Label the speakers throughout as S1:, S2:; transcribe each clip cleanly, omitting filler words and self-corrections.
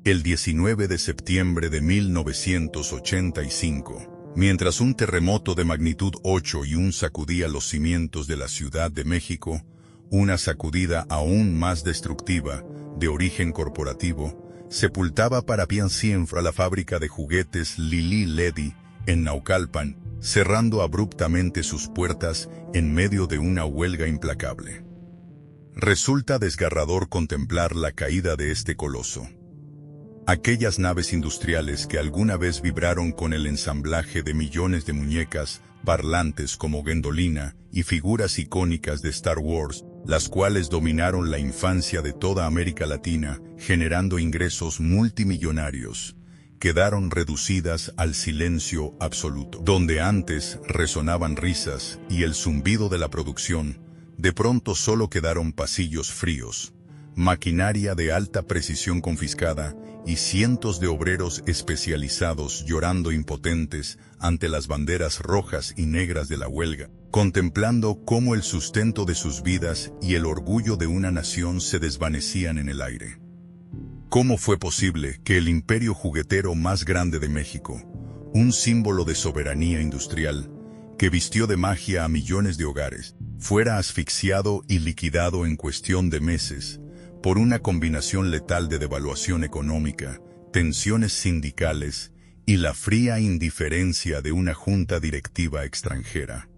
S1: El 19 de septiembre de 1985, mientras un terremoto de magnitud 8.1 sacudía los cimientos de la Ciudad de México, una sacudida aún más destructiva, de origen corporativo, sepultaba para siempre a la fábrica de juguetes Lili Ledy, en Naucalpan, cerrando abruptamente sus puertas en medio de una huelga implacable. Resulta desgarrador contemplar la caída de este coloso. Aquellas naves industriales que alguna vez vibraron con el ensamblaje de millones de muñecas, parlantes como Gwendolina y figuras icónicas de Star Wars, las cuales dominaron la infancia de toda América Latina, generando ingresos multimillonarios, quedaron reducidas al silencio absoluto. Donde antes resonaban risas y el zumbido de la producción, de pronto solo quedaron pasillos fríos, maquinaria de alta precisión confiscada y cientos de obreros especializados llorando impotentes ante las banderas rojas y negras de la huelga, contemplando cómo el sustento de sus vidas y el orgullo de una nación se desvanecían en el aire. ¿Cómo fue posible que el imperio juguetero más grande de México, un símbolo de soberanía industrial, que vistió de magia a millones de hogares, fuera asfixiado y liquidado en cuestión de meses, por una combinación letal de devaluación económica, tensiones sindicales y la fría indiferencia de una junta directiva extranjera?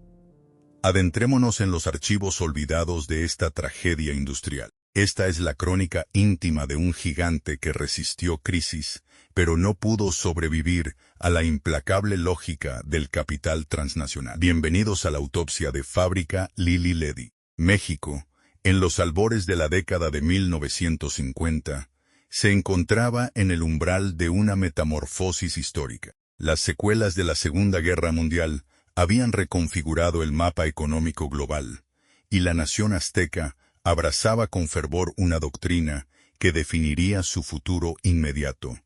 S1: Adentrémonos en los archivos olvidados de esta tragedia industrial. Esta es la crónica íntima de un gigante que resistió crisis, pero no pudo sobrevivir a la implacable lógica del capital transnacional. Bienvenidos a la autopsia de Fábrica Lili Ledy. México, en los albores de la década de 1950, se encontraba en el umbral de una metamorfosis histórica. Las secuelas de la Segunda Guerra Mundial habían reconfigurado el mapa económico global, y la nación azteca abrazaba con fervor una doctrina que definiría su futuro inmediato: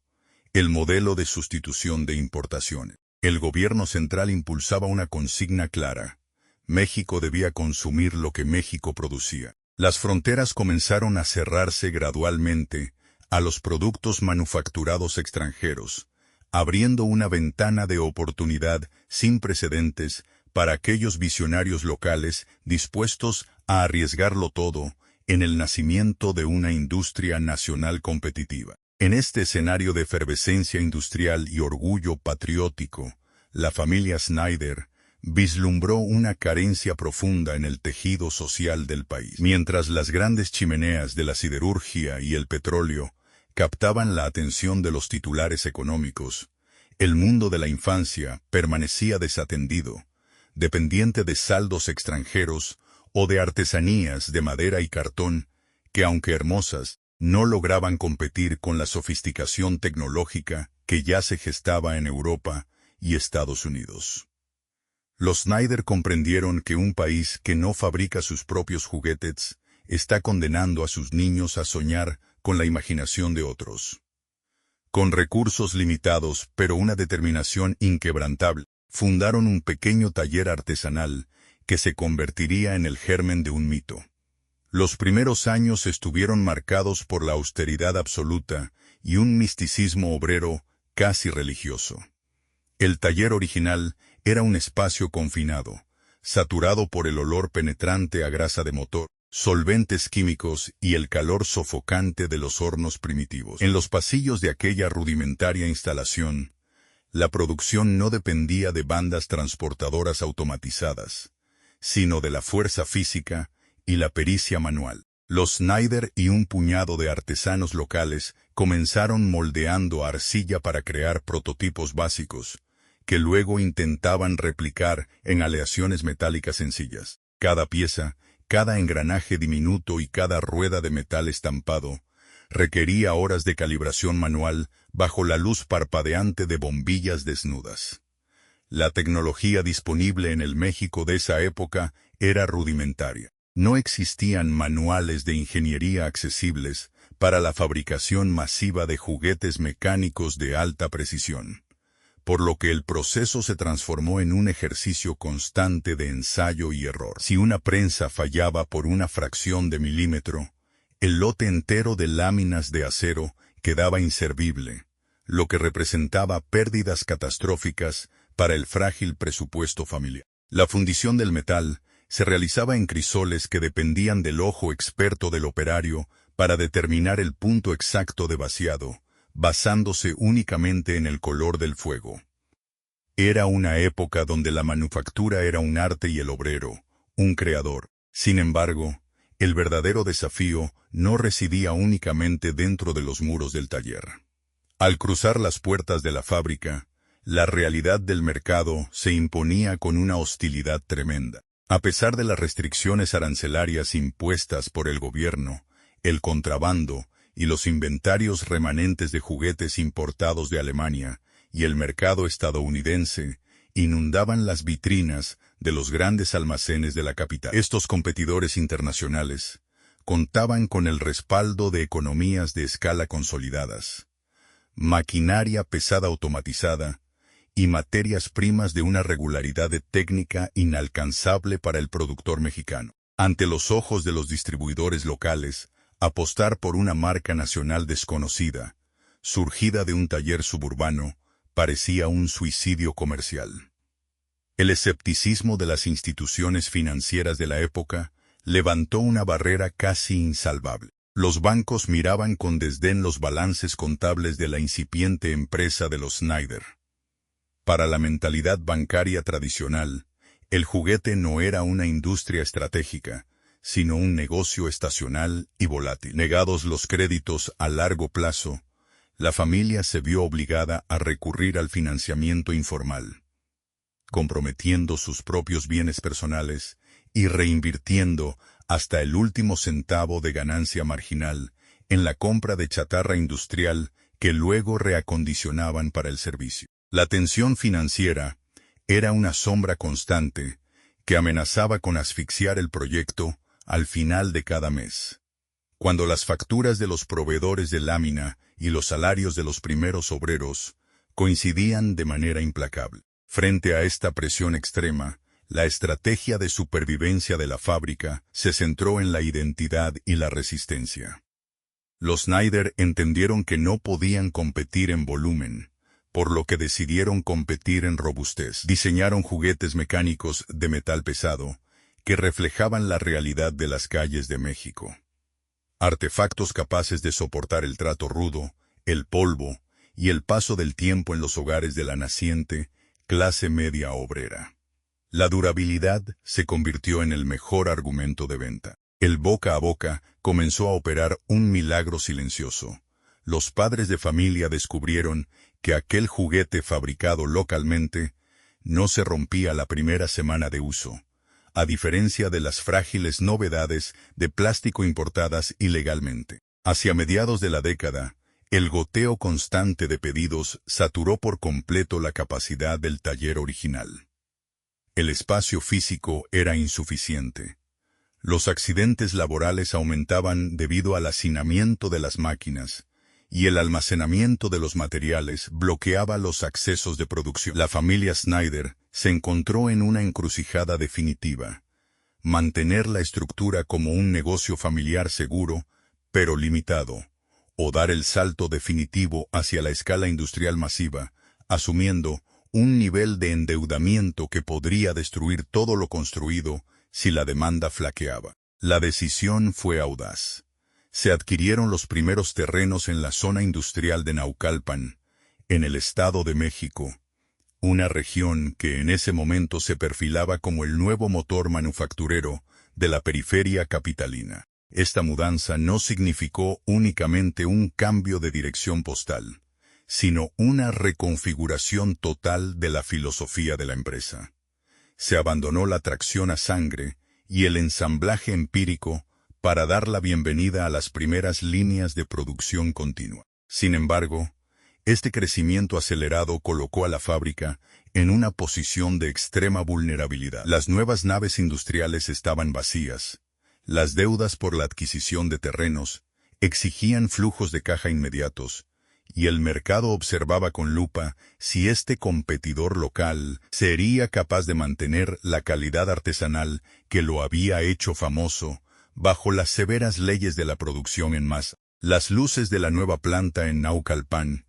S1: el modelo de sustitución de importaciones. El gobierno central impulsaba una consigna clara: México debía consumir lo que México producía. Las fronteras comenzaron a cerrarse gradualmente a los productos manufacturados extranjeros, abriendo una ventana de oportunidad sin precedentes para aquellos visionarios locales dispuestos a arriesgarlo todo en el nacimiento de una industria nacional competitiva. En este escenario de efervescencia industrial y orgullo patriótico, la familia Snyder vislumbró una carencia profunda en el tejido social del país. Mientras las grandes chimeneas de la siderurgia y el petróleo captaban la atención de los titulares económicos, el mundo de la infancia permanecía desatendido, dependiente de saldos extranjeros o de artesanías de madera y cartón que, aunque hermosas, no lograban competir con la sofisticación tecnológica que ya se gestaba en Europa y Estados Unidos. Los Snyder comprendieron que un país que no fabrica sus propios juguetes está condenando a sus niños a soñar con la imaginación de otros. Con recursos limitados pero una determinación inquebrantable, fundaron un pequeño taller artesanal que se convertiría en el germen de un mito. Los primeros años estuvieron marcados por la austeridad absoluta y un misticismo obrero casi religioso. El taller original era un espacio confinado, saturado por el olor penetrante a grasa de motor, solventes químicos y el calor sofocante de los hornos primitivos. En los pasillos de aquella rudimentaria instalación, la producción no dependía de bandas transportadoras automatizadas, sino de la fuerza física y la pericia manual. Los Snyder y un puñado de artesanos locales comenzaron moldeando arcilla para crear prototipos básicos, que luego intentaban replicar en aleaciones metálicas sencillas. Cada pieza, cada engranaje diminuto y cada rueda de metal estampado requería horas de calibración manual bajo la luz parpadeante de bombillas desnudas. La tecnología disponible en el México de esa época era rudimentaria. No existían manuales de ingeniería accesibles para la fabricación masiva de juguetes mecánicos de alta precisión, por lo que el proceso se transformó en un ejercicio constante de ensayo y error. Si una prensa fallaba por una fracción de milímetro, el lote entero de láminas de acero quedaba inservible, lo que representaba pérdidas catastróficas para el frágil presupuesto familiar. La fundición del metal se realizaba en crisoles que dependían del ojo experto del operario para determinar el punto exacto de vaciado, basándose únicamente en el color del fuego. Era una época donde la manufactura era un arte y el obrero, un creador. Sin embargo, el verdadero desafío no residía únicamente dentro de los muros del taller. Al cruzar las puertas de la fábrica, la realidad del mercado se imponía con una hostilidad tremenda. A pesar de las restricciones arancelarias impuestas por el gobierno, el contrabando y los inventarios remanentes de juguetes importados de Alemania y el mercado estadounidense inundaban las vitrinas de los grandes almacenes de la capital. Estos competidores internacionales contaban con el respaldo de economías de escala consolidadas, maquinaria pesada automatizada y materias primas de una regularidad de técnica inalcanzable para el productor mexicano. Ante los ojos de los distribuidores locales, apostar por una marca nacional desconocida, surgida de un taller suburbano, parecía un suicidio comercial. El escepticismo de las instituciones financieras de la época levantó una barrera casi insalvable. Los bancos miraban con desdén los balances contables de la incipiente empresa de los Snyder. Para la mentalidad bancaria tradicional, el juguete no era una industria estratégica, sino un negocio estacional y volátil. Negados los créditos a largo plazo, la familia se vio obligada a recurrir al financiamiento informal, comprometiendo sus propios bienes personales y reinvirtiendo hasta el último centavo de ganancia marginal en la compra de chatarra industrial que luego reacondicionaban para el servicio. La tensión financiera era una sombra constante que amenazaba con asfixiar el proyecto al final de cada mes. Cuando las facturas de los proveedores de lámina y los salarios de los primeros obreros coincidían de manera implacable. Frente a esta presión extrema, la estrategia de supervivencia de la fábrica se centró en la identidad y la resistencia. Los Snyder entendieron que no podían competir en volumen, por lo que decidieron competir en robustez. Diseñaron juguetes mecánicos de metal pesado que reflejaban la realidad de las calles de México. Artefactos capaces de soportar el trato rudo, el polvo y el paso del tiempo en los hogares de la naciente clase media obrera. La durabilidad se convirtió en el mejor argumento de venta. El boca a boca comenzó a operar un milagro silencioso. Los padres de familia descubrieron que aquel juguete fabricado localmente no se rompía la primera semana de uso, a diferencia de las frágiles novedades de plástico importadas ilegalmente. Hacia mediados de la década, el goteo constante de pedidos saturó por completo la capacidad del taller original. El espacio físico era insuficiente. Los accidentes laborales aumentaban debido al hacinamiento de las máquinas, y el almacenamiento de los materiales bloqueaba los accesos de producción. La familia Snyder se encontró en una encrucijada definitiva: mantener la estructura como un negocio familiar seguro, pero limitado, o dar el salto definitivo hacia la escala industrial masiva, asumiendo un nivel de endeudamiento que podría destruir todo lo construido si la demanda flaqueaba. La decisión fue audaz. Se adquirieron los primeros terrenos en la zona industrial de Naucalpan, en el Estado de México, una región que en ese momento se perfilaba como el nuevo motor manufacturero de la periferia capitalina. Esta mudanza no significó únicamente un cambio de dirección postal, sino una reconfiguración total de la filosofía de la empresa. Se abandonó la tracción a sangre y el ensamblaje empírico para dar la bienvenida a las primeras líneas de producción continua. Sin embargo, este crecimiento acelerado colocó a la fábrica en una posición de extrema vulnerabilidad. Las nuevas naves industriales estaban vacías. Las deudas por la adquisición de terrenos exigían flujos de caja inmediatos, y el mercado observaba con lupa si este competidor local sería capaz de mantener la calidad artesanal que lo había hecho famoso bajo las severas leyes de la producción en masa. Las luces de la nueva planta en Naucalpan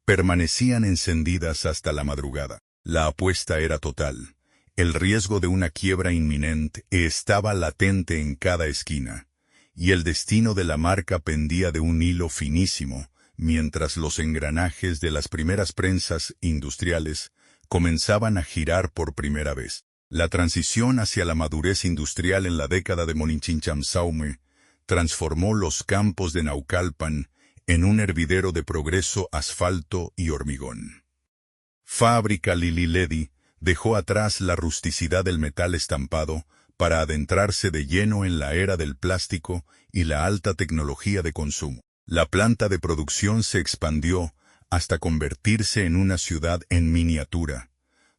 S1: permanecían encendidas hasta la madrugada. La apuesta era total. El riesgo de una quiebra inminente estaba latente en cada esquina, y el destino de la marca pendía de un hilo finísimo, mientras los engranajes de las primeras prensas industriales comenzaban a girar por primera vez. La transición hacia la madurez industrial en la década de Monichincham-Saume transformó los campos de Naucalpan en un hervidero de progreso, asfalto y hormigón. Fábrica Lili Ledy dejó atrás la rusticidad del metal estampado para adentrarse de lleno en la era del plástico y la alta tecnología de consumo. La planta de producción se expandió hasta convertirse en una ciudad en miniatura,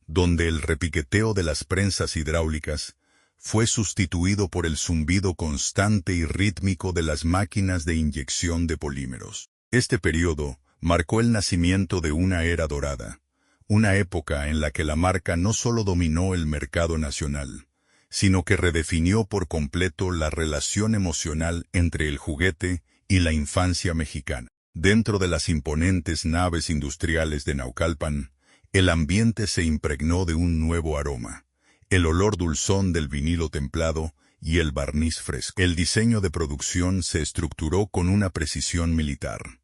S1: donde el repiqueteo de las prensas hidráulicas fue sustituido por el zumbido constante y rítmico de las máquinas de inyección de polímeros. Este periodo marcó el nacimiento de una era dorada, una época en la que la marca no solo dominó el mercado nacional, sino que redefinió por completo la relación emocional entre el juguete y la infancia mexicana. Dentro de las imponentes naves industriales de Naucalpan, el ambiente se impregnó de un nuevo aroma, el olor dulzón del vinilo templado y el barniz fresco. El diseño de producción se estructuró con una precisión militar.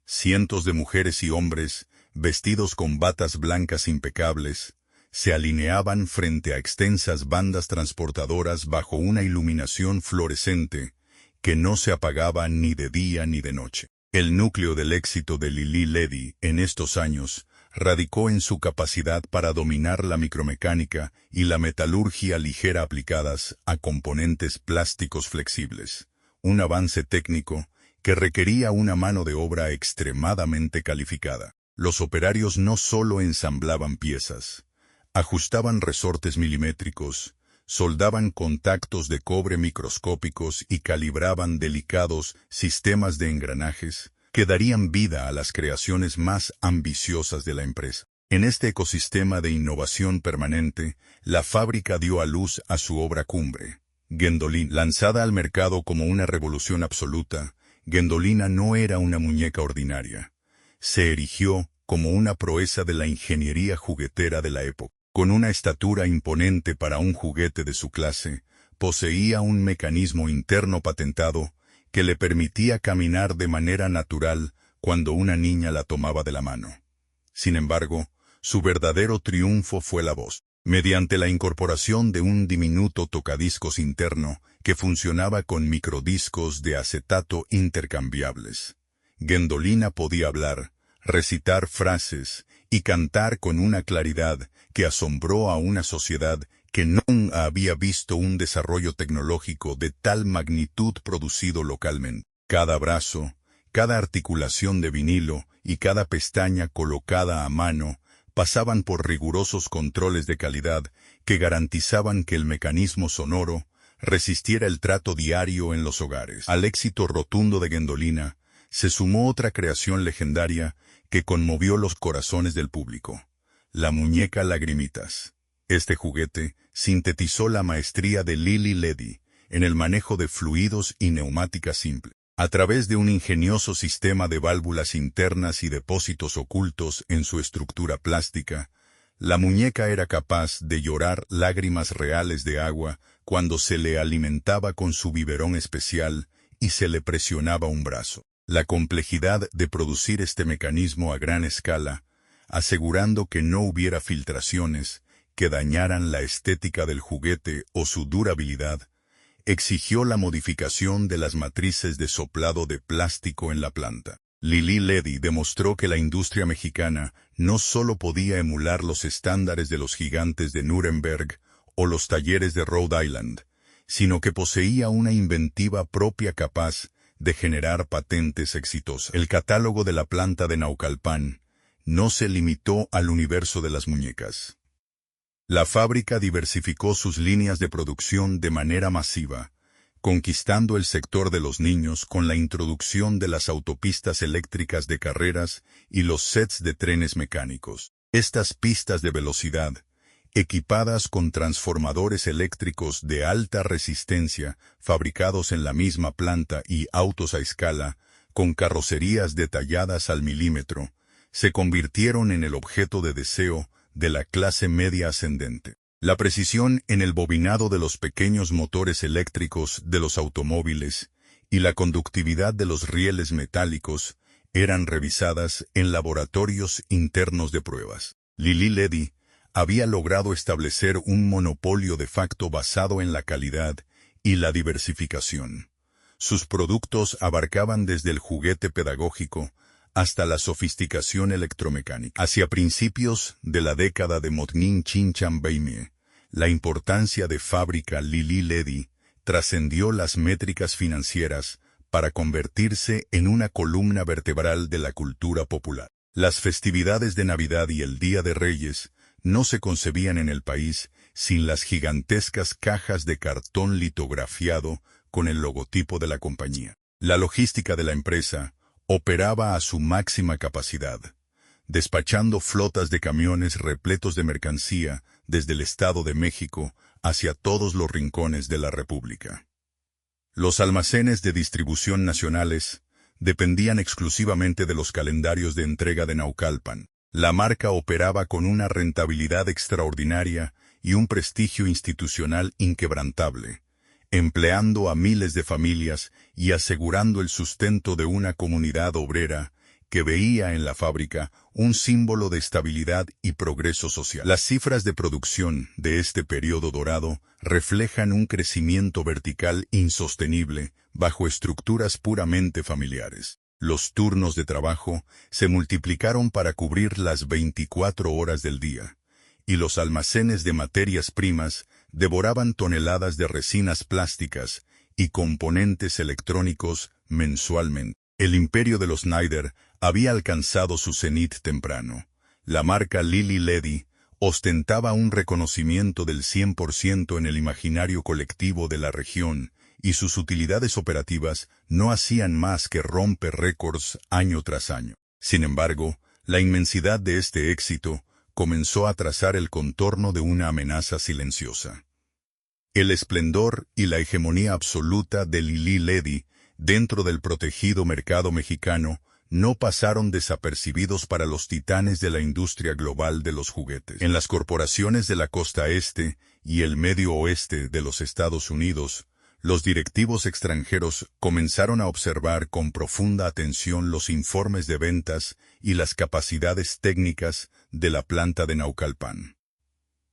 S1: Cientos de mujeres y hombres, vestidos con batas blancas impecables, se alineaban frente a extensas bandas transportadoras bajo una iluminación fluorescente que no se apagaba ni de día ni de noche. El núcleo del éxito de Lili Ledy en estos años radicó en su capacidad para dominar la micromecánica y la metalurgia ligera aplicadas a componentes plásticos flexibles, un avance técnico que requería una mano de obra extremadamente calificada. Los operarios no solo ensamblaban piezas, ajustaban resortes milimétricos, soldaban contactos de cobre microscópicos y calibraban delicados sistemas de engranajes que darían vida a las creaciones más ambiciosas de la empresa. En este ecosistema de innovación permanente, la fábrica dio a luz a su obra cumbre, Gwendolyn. Lanzada al mercado como una revolución absoluta, Gwendolina no era una muñeca ordinaria. Se erigió como una proeza de la ingeniería juguetera de la época. Con una estatura imponente para un juguete de su clase, poseía un mecanismo interno patentado que le permitía caminar de manera natural cuando una niña la tomaba de la mano. Sin embargo, su verdadero triunfo fue la voz. Mediante la incorporación de un diminuto tocadiscos interno que funcionaba con microdiscos de acetato intercambiables, Gwendolina podía hablar, recitar frases y cantar con una claridad que asombró a una sociedad que no había visto un desarrollo tecnológico de tal magnitud producido localmente. Cada brazo, cada articulación de vinilo y cada pestaña colocada a mano pasaban por rigurosos controles de calidad que garantizaban que el mecanismo sonoro resistiera el trato diario en los hogares. Al éxito rotundo de Gwendolina se sumó otra creación legendaria que conmovió los corazones del público: la muñeca Lagrimitas. Este juguete sintetizó la maestría de Lili Ledy en el manejo de fluidos y neumática simple. A través de un ingenioso sistema de válvulas internas y depósitos ocultos en su estructura plástica, la muñeca era capaz de llorar lágrimas reales de agua cuando se le alimentaba con su biberón especial y se le presionaba un brazo. La complejidad de producir este mecanismo a gran escala, asegurando que no hubiera filtraciones que dañaran la estética del juguete o su durabilidad, exigió la modificación de las matrices de soplado de plástico en la planta. Lili Ledy demostró que la industria mexicana no solo podía emular los estándares de los gigantes de Nuremberg o los talleres de Rhode Island, sino que poseía una inventiva propia capaz de generar patentes exitosas. El catálogo de la planta de Naucalpan no se limitó al universo de las muñecas. La fábrica diversificó sus líneas de producción de manera masiva, conquistando el sector de los niños con la introducción de las autopistas eléctricas de carreras y los sets de trenes mecánicos. Estas pistas de velocidad, equipadas con transformadores eléctricos de alta resistencia fabricados en la misma planta y autos a escala, con carrocerías detalladas al milímetro, se convirtieron en el objeto de deseo de la clase media ascendente. La precisión en el bobinado de los pequeños motores eléctricos de los automóviles y la conductividad de los rieles metálicos eran revisadas en laboratorios internos de pruebas. Lili Ledy había logrado establecer un monopolio de facto basado en la calidad y la diversificación. Sus productos abarcaban desde el juguete pedagógico hasta la sofisticación electromecánica. Hacia principios de la década de Monin Chinchambeimie, la importancia de fábrica Lili Ledy trascendió las métricas financieras para convertirse en una columna vertebral de la cultura popular. Las festividades de Navidad y el Día de Reyes no se concebían en el país sin las gigantescas cajas de cartón litografiado con el logotipo de la compañía. La logística de la empresa operaba a su máxima capacidad, despachando flotas de camiones repletos de mercancía desde el Estado de México hacia todos los rincones de la República. Los almacenes de distribución nacionales dependían exclusivamente de los calendarios de entrega de Naucalpan. La marca operaba con una rentabilidad extraordinaria y un prestigio institucional inquebrantable, empleando a miles de familias y asegurando el sustento de una comunidad obrera que veía en la fábrica un símbolo de estabilidad y progreso social. Las cifras de producción de este periodo dorado reflejan un crecimiento vertical insostenible bajo estructuras puramente familiares. Los turnos de trabajo se multiplicaron para cubrir las 24 horas del día, y los almacenes de materias primas devoraban toneladas de resinas plásticas y componentes electrónicos mensualmente. El imperio de los Snyder había alcanzado su cenit temprano. La marca Lili Ledy ostentaba un reconocimiento del 100% en el imaginario colectivo de la región, y sus utilidades operativas no hacían más que romper récords año tras año. Sin embargo, la inmensidad de este éxito comenzó a trazar el contorno de una amenaza silenciosa. El esplendor y la hegemonía absoluta de Lili Ledy dentro del protegido mercado mexicano no pasaron desapercibidos para los titanes de la industria global de los juguetes. En las corporaciones de la costa este y el medio oeste de los Estados Unidos, los directivos extranjeros comenzaron a observar con profunda atención los informes de ventas y las capacidades técnicas de la planta de Naucalpan.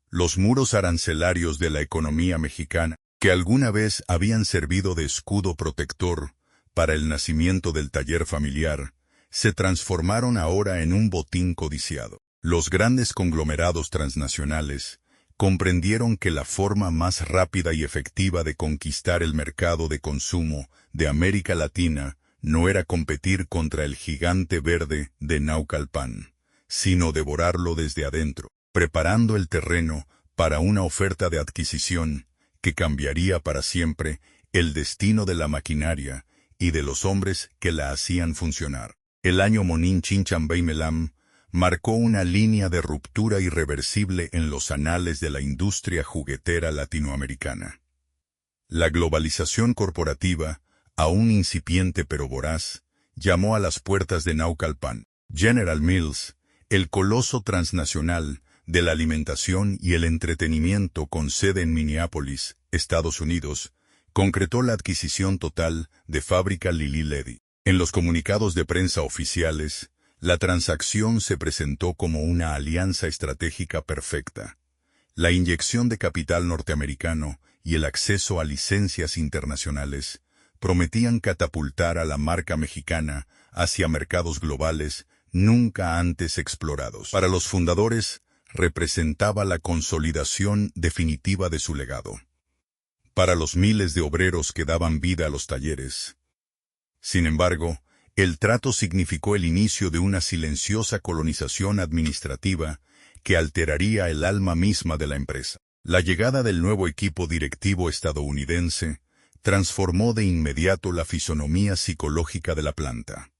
S1: Los muros arancelarios de la economía mexicana, que alguna vez habían servido de escudo protector para el nacimiento del taller familiar, se transformaron ahora en un botín codiciado. Los grandes conglomerados transnacionales comprendieron que la forma más rápida y efectiva de conquistar el mercado de consumo de América Latina no era competir contra el gigante verde de Naucalpan, sino devorarlo desde adentro, preparando el terreno para una oferta de adquisición que cambiaría para siempre el destino de la maquinaria y de los hombres que la hacían funcionar. El año Monin Chinchambeimie marcó una línea de ruptura irreversible en los anales de la industria juguetera latinoamericana. La globalización corporativa, aún incipiente pero voraz, llamó a las puertas de Naucalpan. General Mills, el coloso transnacional de la alimentación y el entretenimiento con sede en Minneapolis, Estados Unidos, concretó la adquisición total de fábrica Lili Ledy. En los comunicados de prensa oficiales, la transacción se presentó como una alianza estratégica perfecta. La inyección de capital norteamericano y el acceso a licencias internacionales prometían catapultar a la marca mexicana hacia mercados globales nunca antes explorados. Para los fundadores, representaba la consolidación definitiva de su legado. Para los miles de obreros que daban vida a los talleres. Sin embargo, el trato significó el inicio de una silenciosa colonización administrativa que alteraría el alma misma de la empresa. La llegada del nuevo equipo directivo estadounidense transformó de inmediato la fisonomía psicológica de la planta.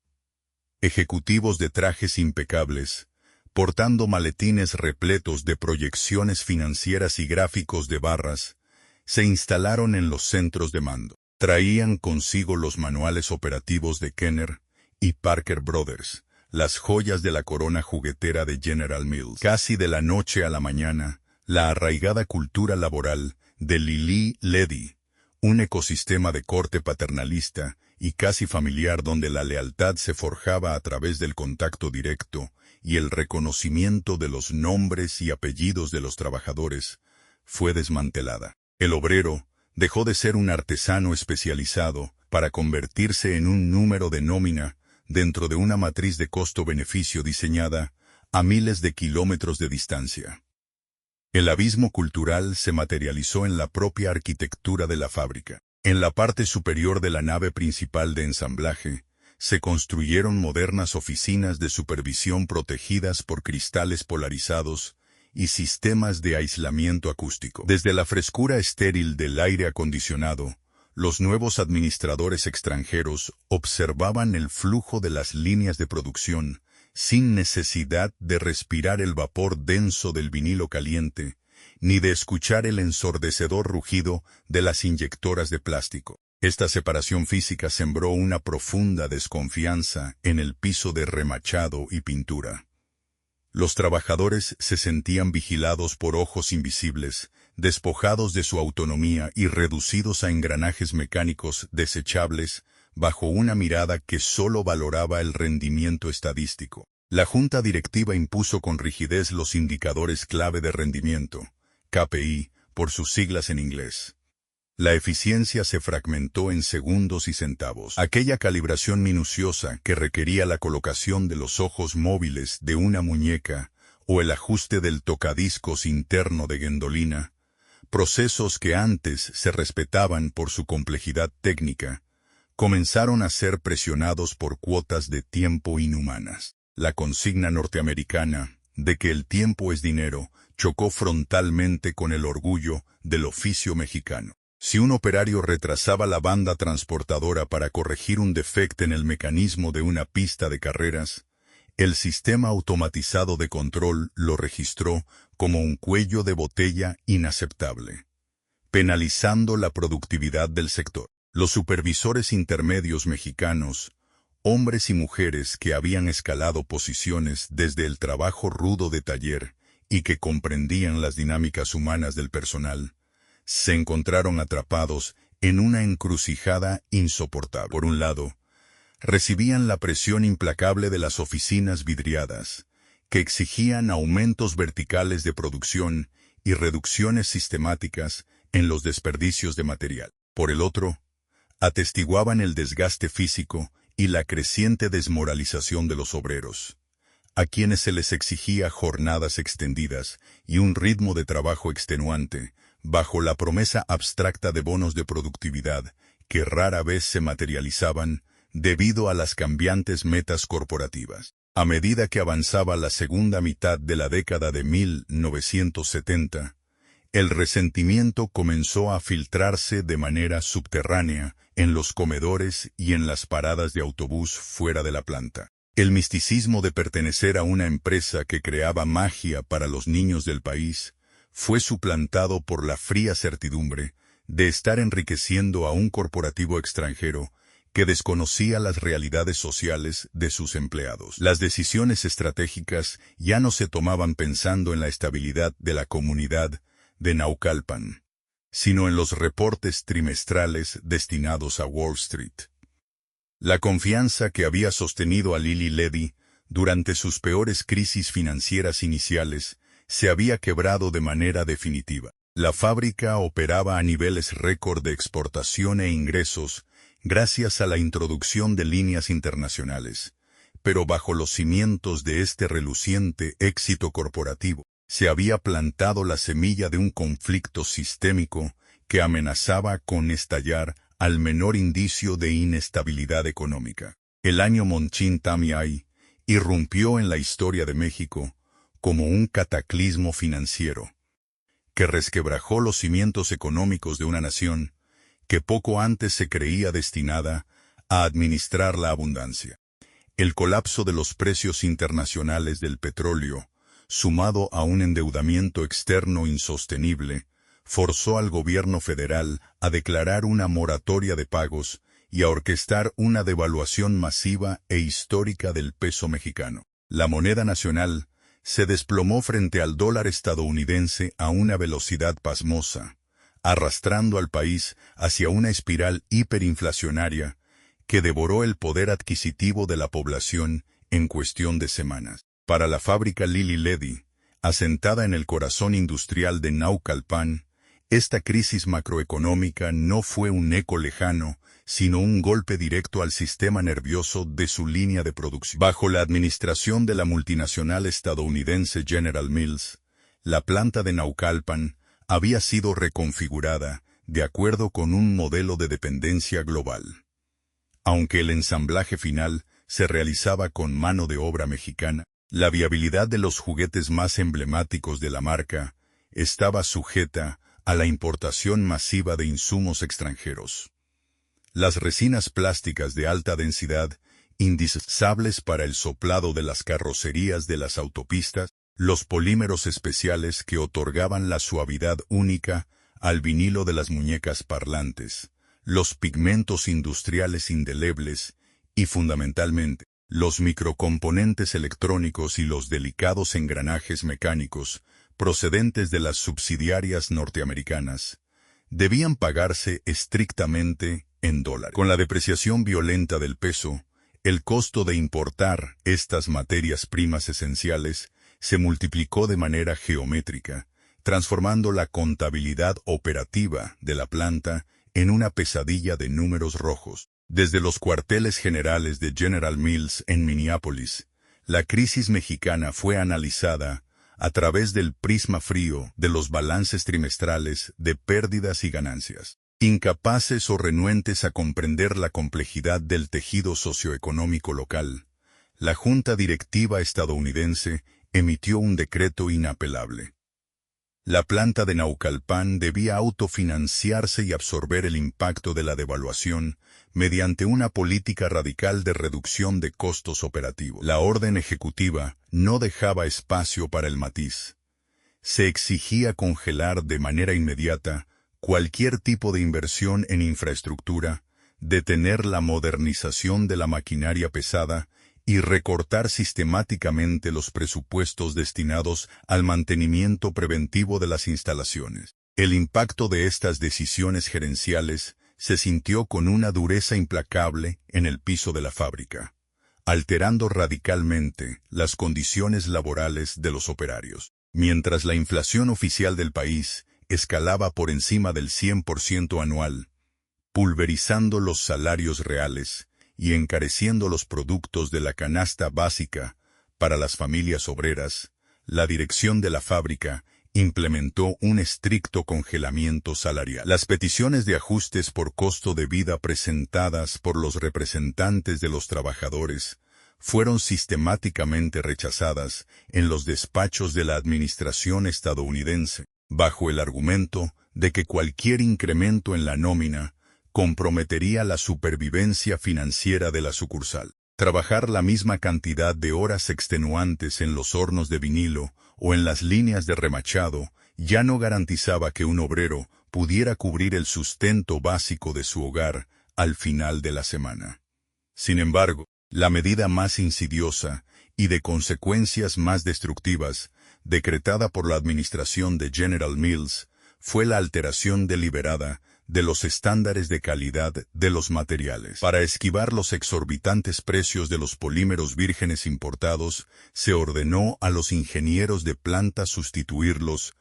S1: Ejecutivos de trajes impecables, portando maletines repletos de proyecciones financieras y gráficos de barras, se instalaron en los centros de mando. Traían consigo los manuales operativos de Kenner y Parker Brothers, las joyas de la corona juguetera de General Mills. Casi de la noche a la mañana, la arraigada cultura laboral de Lili Ledy, un ecosistema de corte paternalista y casi familiar donde la lealtad se forjaba a través del contacto directo y el reconocimiento de los nombres y apellidos de los trabajadores, fue desmantelada. El obrero dejó de ser un artesano especializado para convertirse en un número de nómina dentro de una matriz de costo-beneficio diseñada a miles de kilómetros de distancia. El abismo cultural se materializó en la propia arquitectura de la fábrica. En la parte superior de la nave principal de ensamblaje, se construyeron modernas oficinas de supervisión protegidas por cristales polarizados y sistemas de aislamiento acústico. Desde la frescura estéril del aire acondicionado, los nuevos administradores extranjeros observaban el flujo de las líneas de producción, sin necesidad de respirar el vapor denso del vinilo caliente, ni de escuchar el ensordecedor rugido de las inyectoras de plástico. Esta separación física sembró una profunda desconfianza en el piso de remachado y pintura. Los trabajadores se sentían vigilados por ojos invisibles, despojados de su autonomía y reducidos a engranajes mecánicos desechables bajo una mirada que solo valoraba el rendimiento estadístico. La junta directiva impuso con rigidez los indicadores clave de rendimiento, KPI, por sus siglas en inglés. La eficiencia se fragmentó en segundos y centavos. Aquella calibración minuciosa que requería la colocación de los ojos móviles de una muñeca o el ajuste del tocadiscos interno de Gwendolina, procesos que antes se respetaban por su complejidad técnica, comenzaron a ser presionados por cuotas de tiempo inhumanas. La consigna norteamericana de que el tiempo es dinero chocó frontalmente con el orgullo del oficio mexicano. Si un operario retrasaba la banda transportadora para corregir un defecto en el mecanismo de una pista de carreras, el sistema automatizado de control lo registró como un cuello de botella inaceptable, penalizando la productividad del sector. Los supervisores intermedios mexicanos, hombres y mujeres que habían escalado posiciones desde el trabajo rudo de taller y que comprendían las dinámicas humanas del personal, se encontraron atrapados en una encrucijada insoportable. Por un lado, recibían la presión implacable de las oficinas vidriadas, que exigían aumentos verticales de producción y reducciones sistemáticas en los desperdicios de material. Por el otro, atestiguaban el desgaste físico y la creciente desmoralización de los obreros, a quienes se les exigía jornadas extendidas y un ritmo de trabajo extenuante, bajo la promesa abstracta de bonos de productividad que rara vez se materializaban debido a las cambiantes metas corporativas. A medida que avanzaba la segunda mitad de la década de 1970, el resentimiento comenzó a filtrarse de manera subterránea en los comedores y en las paradas de autobús fuera de la planta. El misticismo de pertenecer a una empresa que creaba magia para los niños del país fue suplantado por la fría certidumbre de estar enriqueciendo a un corporativo extranjero que desconocía las realidades sociales de sus empleados. Las decisiones estratégicas ya no se tomaban pensando en la estabilidad de la comunidad de Naucalpan, sino en los reportes trimestrales destinados a Wall Street. La confianza que había sostenido a Lili Ledy durante sus peores crisis financieras iniciales se había quebrado de manera definitiva. La fábrica operaba a niveles récord de exportación e ingresos gracias a la introducción de líneas internacionales, pero bajo los cimientos de este reluciente éxito corporativo, se había plantado la semilla de un conflicto sistémico que amenazaba con estallar al menor indicio de inestabilidad económica. El año Monchín Tamiay irrumpió en la historia de México como un cataclismo financiero, que resquebrajó los cimientos económicos de una nación que poco antes se creía destinada a administrar la abundancia. El colapso de los precios internacionales del petróleo, sumado a un endeudamiento externo insostenible, forzó al gobierno federal a declarar una moratoria de pagos y a orquestar una devaluación masiva e histórica del peso mexicano. La moneda nacional se desplomó frente al dólar estadounidense a una velocidad pasmosa, arrastrando al país hacia una espiral hiperinflacionaria que devoró el poder adquisitivo de la población en cuestión de semanas. Para la fábrica Lili Ledy, asentada en el corazón industrial de Naucalpan, esta crisis macroeconómica no fue un eco lejano, sino un golpe directo al sistema nervioso de su línea de producción. Bajo la administración de la multinacional estadounidense General Mills, la planta de Naucalpan había sido reconfigurada de acuerdo con un modelo de dependencia global. Aunque el ensamblaje final se realizaba con mano de obra mexicana, la viabilidad de los juguetes más emblemáticos de la marca estaba sujeta a la importación masiva de insumos extranjeros. Las resinas plásticas de alta densidad, indispensables para el soplado de las carrocerías de las autopistas, los polímeros especiales que otorgaban la suavidad única al vinilo de las muñecas parlantes, los pigmentos industriales indelebles y, fundamentalmente, los microcomponentes electrónicos y los delicados engranajes mecánicos procedentes de las subsidiarias norteamericanas, debían pagarse estrictamente en dólares. Con la depreciación violenta del peso, el costo de importar estas materias primas esenciales se multiplicó de manera geométrica, transformando la contabilidad operativa de la planta en una pesadilla de números rojos. Desde los cuarteles generales de General Mills en Minneapolis, la crisis mexicana fue analizada a través del prisma frío de los balances trimestrales de pérdidas y ganancias. Incapaces o renuentes a comprender la complejidad del tejido socioeconómico local, la Junta Directiva estadounidense emitió un decreto inapelable. La planta de Naucalpan debía autofinanciarse y absorber el impacto de la devaluación mediante una política radical de reducción de costos operativos. La orden ejecutiva no dejaba espacio para el matiz. Se exigía congelar de manera inmediata cualquier tipo de inversión en infraestructura, detener la modernización de la maquinaria pesada y recortar sistemáticamente los presupuestos destinados al mantenimiento preventivo de las instalaciones. El impacto de estas decisiones gerenciales se sintió con una dureza implacable en el piso de la fábrica, alterando radicalmente las condiciones laborales de los operarios. Mientras la inflación oficial del país escalaba por encima del 100% anual, pulverizando los salarios reales y encareciendo los productos de la canasta básica para las familias obreras, la dirección de la fábrica implementó un estricto congelamiento salarial. Las peticiones de ajustes por costo de vida presentadas por los representantes de los trabajadores fueron sistemáticamente rechazadas en los despachos de la administración estadounidense, bajo el argumento de que cualquier incremento en la nómina comprometería la supervivencia financiera de la sucursal. Trabajar la misma cantidad de horas extenuantes en los hornos de vinilo o en las líneas de remachado ya no garantizaba que un obrero pudiera cubrir el sustento básico de su hogar al final de la semana. Sin embargo, la medida más insidiosa y de consecuencias más destructivas, decretada por la administración de General Mills, fue la alteración deliberada de los estándares de calidad de los materiales. Para esquivar los exorbitantes precios de los polímeros vírgenes importados, se ordenó a los ingenieros de planta sustituirlos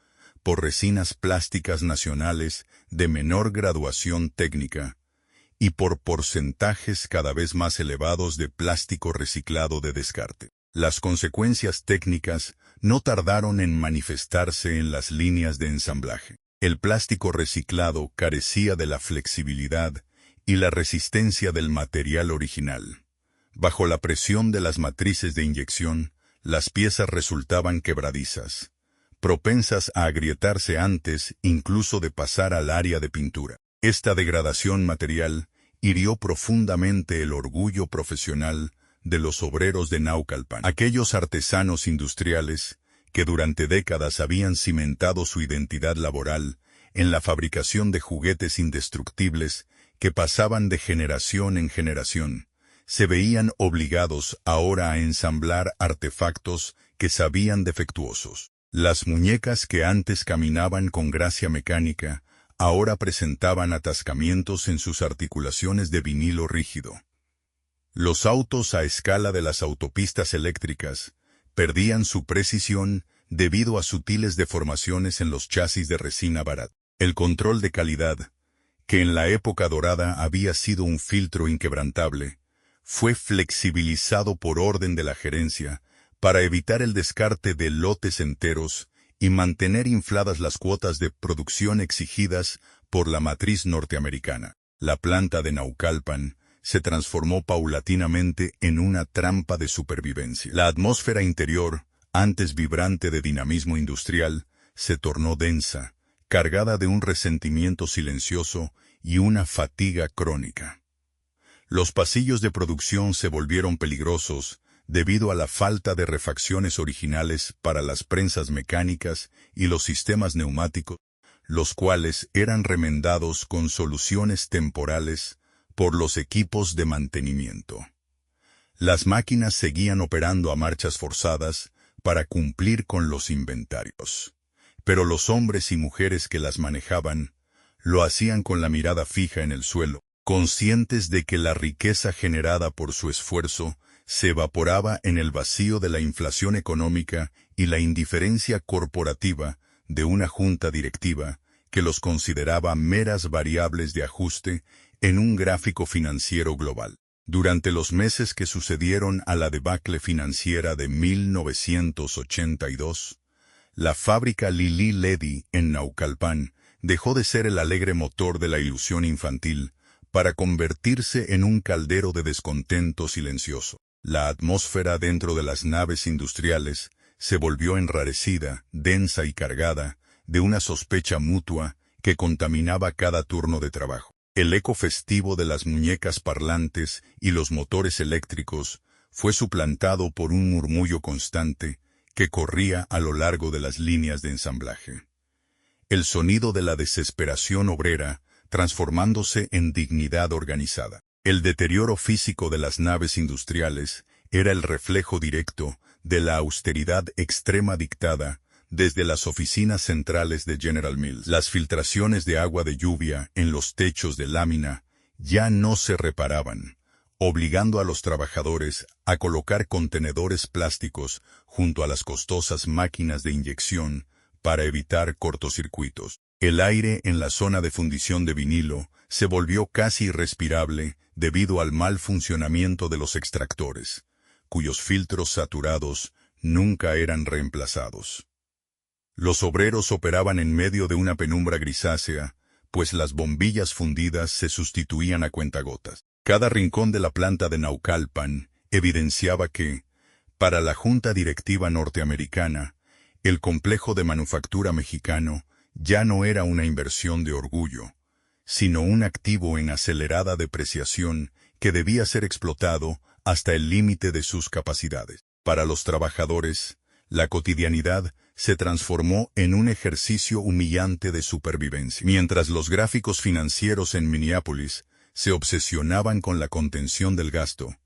S1: por resinas plásticas nacionales de menor graduación técnica y por porcentajes cada vez más elevados de plástico reciclado de descarte. Las consecuencias técnicas no tardaron en manifestarse en las líneas de ensamblaje. El plástico reciclado carecía de la flexibilidad y la resistencia del material original. Bajo la presión de las matrices de inyección, las piezas resultaban quebradizas, propensas a agrietarse antes incluso de pasar al área de pintura. Esta degradación material hirió profundamente el orgullo profesional de los obreros de Naucalpan. Aquellos artesanos industriales que durante décadas habían cimentado su identidad laboral en la fabricación de juguetes indestructibles que pasaban de generación en generación, se veían obligados ahora a ensamblar artefactos que sabían defectuosos. Las muñecas que antes caminaban con gracia mecánica, ahora presentaban atascamientos en sus articulaciones de vinilo rígido. Los autos a escala de las autopistas eléctricas perdían su precisión debido a sutiles deformaciones en los chasis de resina barata. El control de calidad, que en la época dorada había sido un filtro inquebrantable, fue flexibilizado por orden de la gerencia para evitar el descarte de lotes enteros y mantener infladas las cuotas de producción exigidas por la matriz norteamericana. La planta de Naucalpan se transformó paulatinamente en una trampa de supervivencia. La atmósfera interior, antes vibrante de dinamismo industrial, se tornó densa, cargada de un resentimiento silencioso y una fatiga crónica. Los pasillos de producción se volvieron peligrosos debido a la falta de refacciones originales para las prensas mecánicas y los sistemas neumáticos, los cuales eran remendados con soluciones temporales por los equipos de mantenimiento. Las máquinas seguían operando a marchas forzadas para cumplir con los inventarios, pero los hombres y mujeres que las manejaban lo hacían con la mirada fija en el suelo, conscientes de que la riqueza generada por su esfuerzo se evaporaba en el vacío de la inflación económica y la indiferencia corporativa de una junta directiva que los consideraba meras variables de ajuste en un gráfico financiero global. Durante los meses que sucedieron a la debacle financiera de 1982, la fábrica Lili Ledy en Naucalpan dejó de ser el alegre motor de la ilusión infantil para convertirse en un caldero de descontento silencioso. La atmósfera dentro de las naves industriales se volvió enrarecida, densa y cargada de una sospecha mutua que contaminaba cada turno de trabajo. El eco festivo de las muñecas parlantes y los motores eléctricos fue suplantado por un murmullo constante que corría a lo largo de las líneas de ensamblaje. El sonido de la desesperación obrera transformándose en dignidad organizada. El deterioro físico de las naves industriales era el reflejo directo de la austeridad extrema dictada desde las oficinas centrales de General Mills. Las filtraciones de agua de lluvia en los techos de lámina ya no se reparaban, obligando a los trabajadores a colocar contenedores plásticos junto a las costosas máquinas de inyección para evitar cortocircuitos. El aire en la zona de fundición de vinilo se volvió casi irrespirable debido al mal funcionamiento de los extractores, cuyos filtros saturados nunca eran reemplazados. Los obreros operaban en medio de una penumbra grisácea, pues las bombillas fundidas se sustituían a cuentagotas. Cada rincón de la planta de Naucalpan evidenciaba que, para la Junta Directiva norteamericana, el complejo de manufactura mexicano ya no era una inversión de orgullo, sino un activo en acelerada depreciación que debía ser explotado hasta el límite de sus capacidades. Para los trabajadores, la cotidianidad se transformó en un ejercicio humillante de supervivencia. Mientras los gráficos financieros en Minneapolis se obsesionaban con la contención del gasto,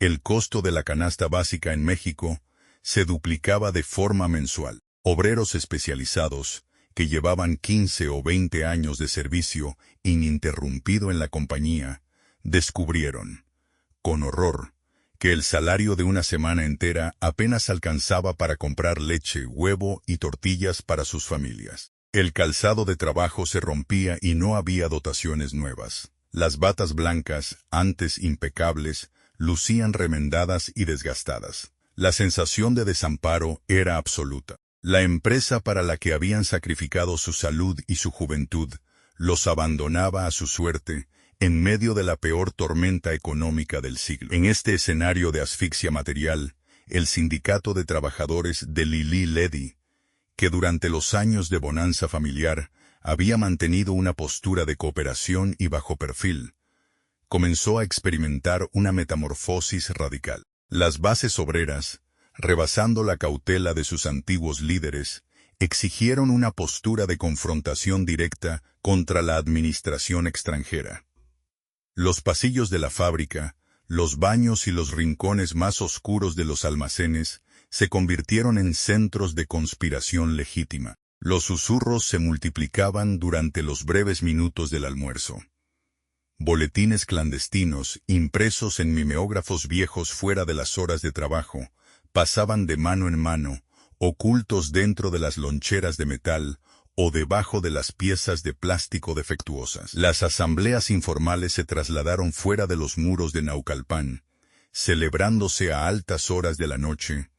S1: el costo de la canasta básica en México se duplicaba de forma mensual. Obreros especializados, que llevaban 15 o 20 años de servicio ininterrumpido en la compañía, descubrieron, con horror, que el salario de una semana entera apenas alcanzaba para comprar leche, huevo y tortillas para sus familias. El calzado de trabajo se rompía y no había dotaciones nuevas. Las batas blancas, antes impecables, lucían remendadas y desgastadas. La sensación de desamparo era absoluta. La empresa para la que habían sacrificado su salud y su juventud los abandonaba a su suerte en medio de la peor tormenta económica del siglo. En este escenario de asfixia material, el sindicato de trabajadores de Lili Ledy, que durante los años de bonanza familiar había mantenido una postura de cooperación y bajo perfil, comenzó a experimentar una metamorfosis radical. Las bases obreras, rebasando la cautela de sus antiguos líderes, exigieron una postura de confrontación directa contra la administración extranjera. Los pasillos de la fábrica, los baños y los rincones más oscuros de los almacenes se convirtieron en centros de conspiración legítima. Los susurros se multiplicaban durante los breves minutos del almuerzo. Boletines clandestinos, impresos en mimeógrafos viejos fuera de las horas de trabajo, pasaban de mano en mano, ocultos dentro de las loncheras de metal o debajo de las piezas de plástico defectuosas. Las asambleas informales se trasladaron fuera de los muros de Naucalpan, celebrándose a altas horas de la noche,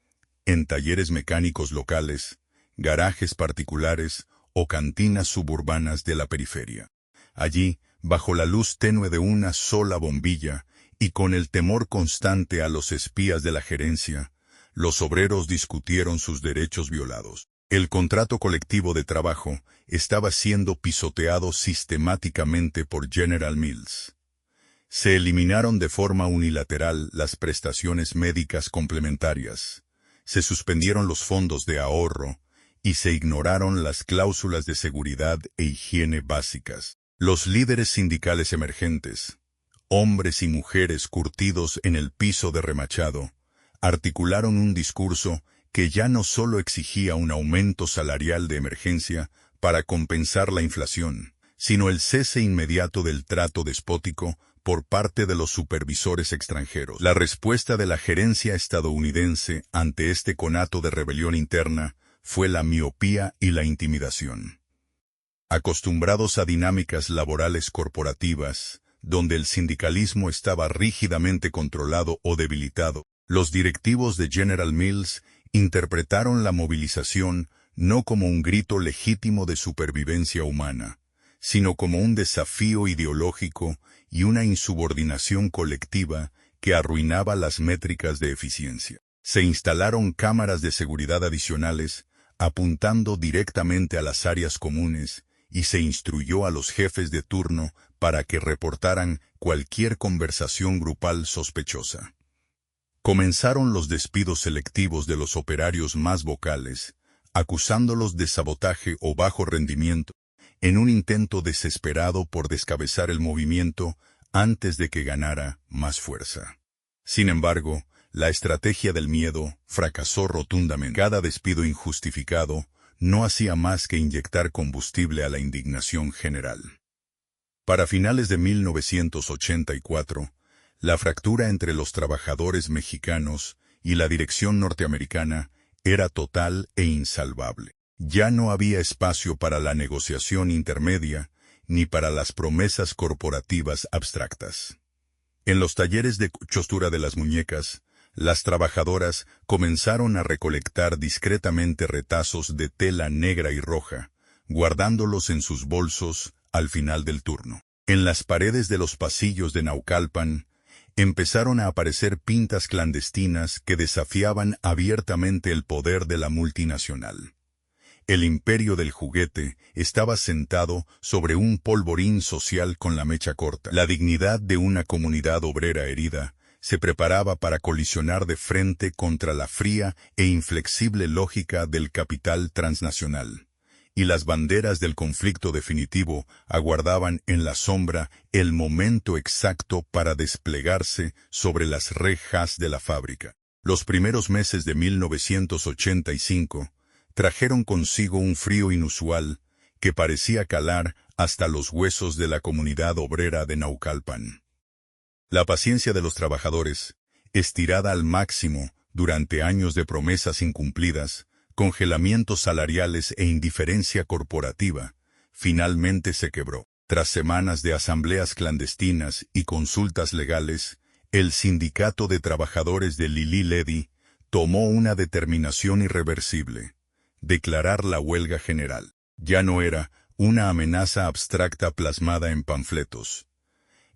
S1: en talleres mecánicos locales, garajes particulares o cantinas suburbanas de la periferia. Allí, bajo la luz tenue de una sola bombilla y con el temor constante a los espías de la gerencia, los obreros discutieron sus derechos violados. El contrato colectivo de trabajo estaba siendo pisoteado sistemáticamente por General Mills. Se eliminaron de forma unilateral las prestaciones médicas complementarias, se suspendieron los fondos de ahorro y se ignoraron las cláusulas de seguridad e higiene básicas. Los líderes sindicales emergentes, hombres y mujeres curtidos en el piso de remachado, articularon un discurso que ya no solo exigía un aumento salarial de emergencia para compensar la inflación, sino el cese inmediato del trato despótico por parte de los supervisores extranjeros. La respuesta de la gerencia estadounidense ante este conato de rebelión interna fue la miopía y la intimidación. Acostumbrados a dinámicas laborales corporativas, donde el sindicalismo estaba rígidamente controlado o debilitado, los directivos de General Mills interpretaron la movilización no como un grito legítimo de supervivencia humana, sino como un desafío ideológico y una insubordinación colectiva que arruinaba las métricas de eficiencia. Se instalaron cámaras de seguridad adicionales, apuntando directamente a las áreas comunes, y se instruyó a los jefes de turno para que reportaran cualquier conversación grupal sospechosa. Comenzaron los despidos selectivos de los operarios más vocales, acusándolos de sabotaje o bajo rendimiento, en un intento desesperado por descabezar el movimiento antes de que ganara más fuerza. Sin embargo, la estrategia del miedo fracasó rotundamente. Cada despido injustificado no hacía más que inyectar combustible a la indignación general. Para finales de 1984, la fractura entre los trabajadores mexicanos y la dirección norteamericana era total e insalvable. Ya no había espacio para la negociación intermedia ni para las promesas corporativas abstractas. En los talleres de costura de las muñecas, las trabajadoras comenzaron a recolectar discretamente retazos de tela negra y roja, guardándolos en sus bolsos al final del turno. En las paredes de los pasillos de Naucalpan, empezaron a aparecer pintas clandestinas que desafiaban abiertamente el poder de la multinacional. El imperio del juguete estaba sentado sobre un polvorín social con la mecha corta. La dignidad de una comunidad obrera herida se preparaba para colisionar de frente contra la fría e inflexible lógica del capital transnacional, y las banderas del conflicto definitivo aguardaban en la sombra el momento exacto para desplegarse sobre las rejas de la fábrica. Los primeros meses de 1985 trajeron consigo un frío inusual que parecía calar hasta los huesos de la comunidad obrera de Naucalpan. La paciencia de los trabajadores, estirada al máximo durante años de promesas incumplidas, congelamientos salariales e indiferencia corporativa, finalmente se quebró. Tras semanas de asambleas clandestinas y consultas legales, el Sindicato de Trabajadores de Lili Ledy tomó una determinación irreversible: declarar la huelga general. Ya no era una amenaza abstracta plasmada en panfletos.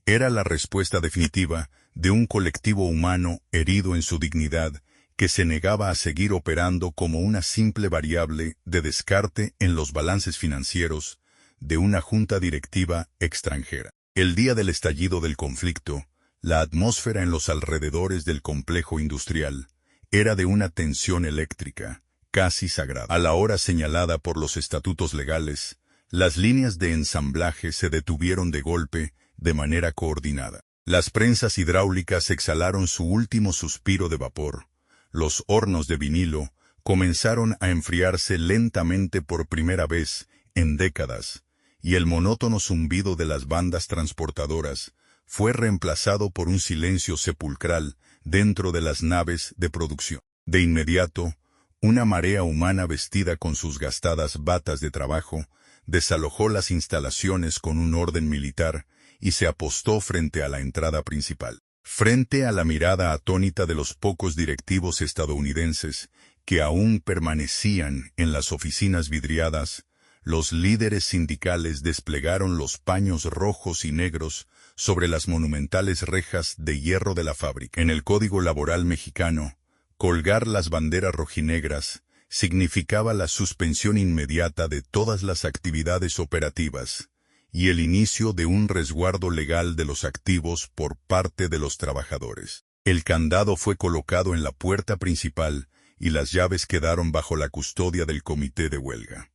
S1: Era la respuesta definitiva de un colectivo humano herido en su dignidad, que se negaba a seguir operando como una simple variable de descarte en los balances financieros de una junta directiva extranjera. El día del estallido del conflicto, la atmósfera en los alrededores del complejo industrial era de una tensión eléctrica, casi sagrada. A la hora señalada por los estatutos legales, las líneas de ensamblaje se detuvieron de golpe de manera coordinada. Las prensas hidráulicas exhalaron su último suspiro de vapor. Los hornos de vinilo comenzaron a enfriarse lentamente por primera vez en décadas, y el monótono zumbido de las bandas transportadoras fue reemplazado por un silencio sepulcral dentro de las naves de producción. De inmediato, una marea humana vestida con sus gastadas batas de trabajo desalojó las instalaciones con un orden militar y se apostó frente a la entrada principal. Frente a la mirada atónita de los pocos directivos estadounidenses que aún permanecían en las oficinas vidriadas, los líderes sindicales desplegaron los paños rojos y negros sobre las monumentales rejas de hierro de la fábrica. En el Código Laboral mexicano, colgar las banderas rojinegras significaba la suspensión inmediata de todas las actividades operativas y el inicio de un resguardo legal de los activos por parte de los trabajadores. El candado fue colocado en la puerta principal y las llaves quedaron bajo la custodia del comité de huelga.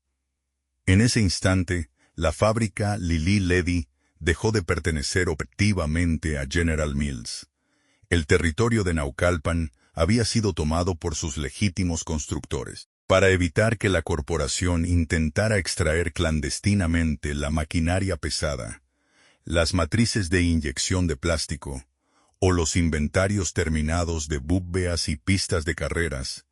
S1: En ese instante, la fábrica Lili Ledy dejó de pertenecer operativamente a General Mills. El territorio de Naucalpan había sido tomado por sus legítimos constructores. Para evitar que la corporación intentara extraer clandestinamente la maquinaria pesada, las matrices de inyección de plástico, o los inventarios terminados de bóvedas y pistas de carreras,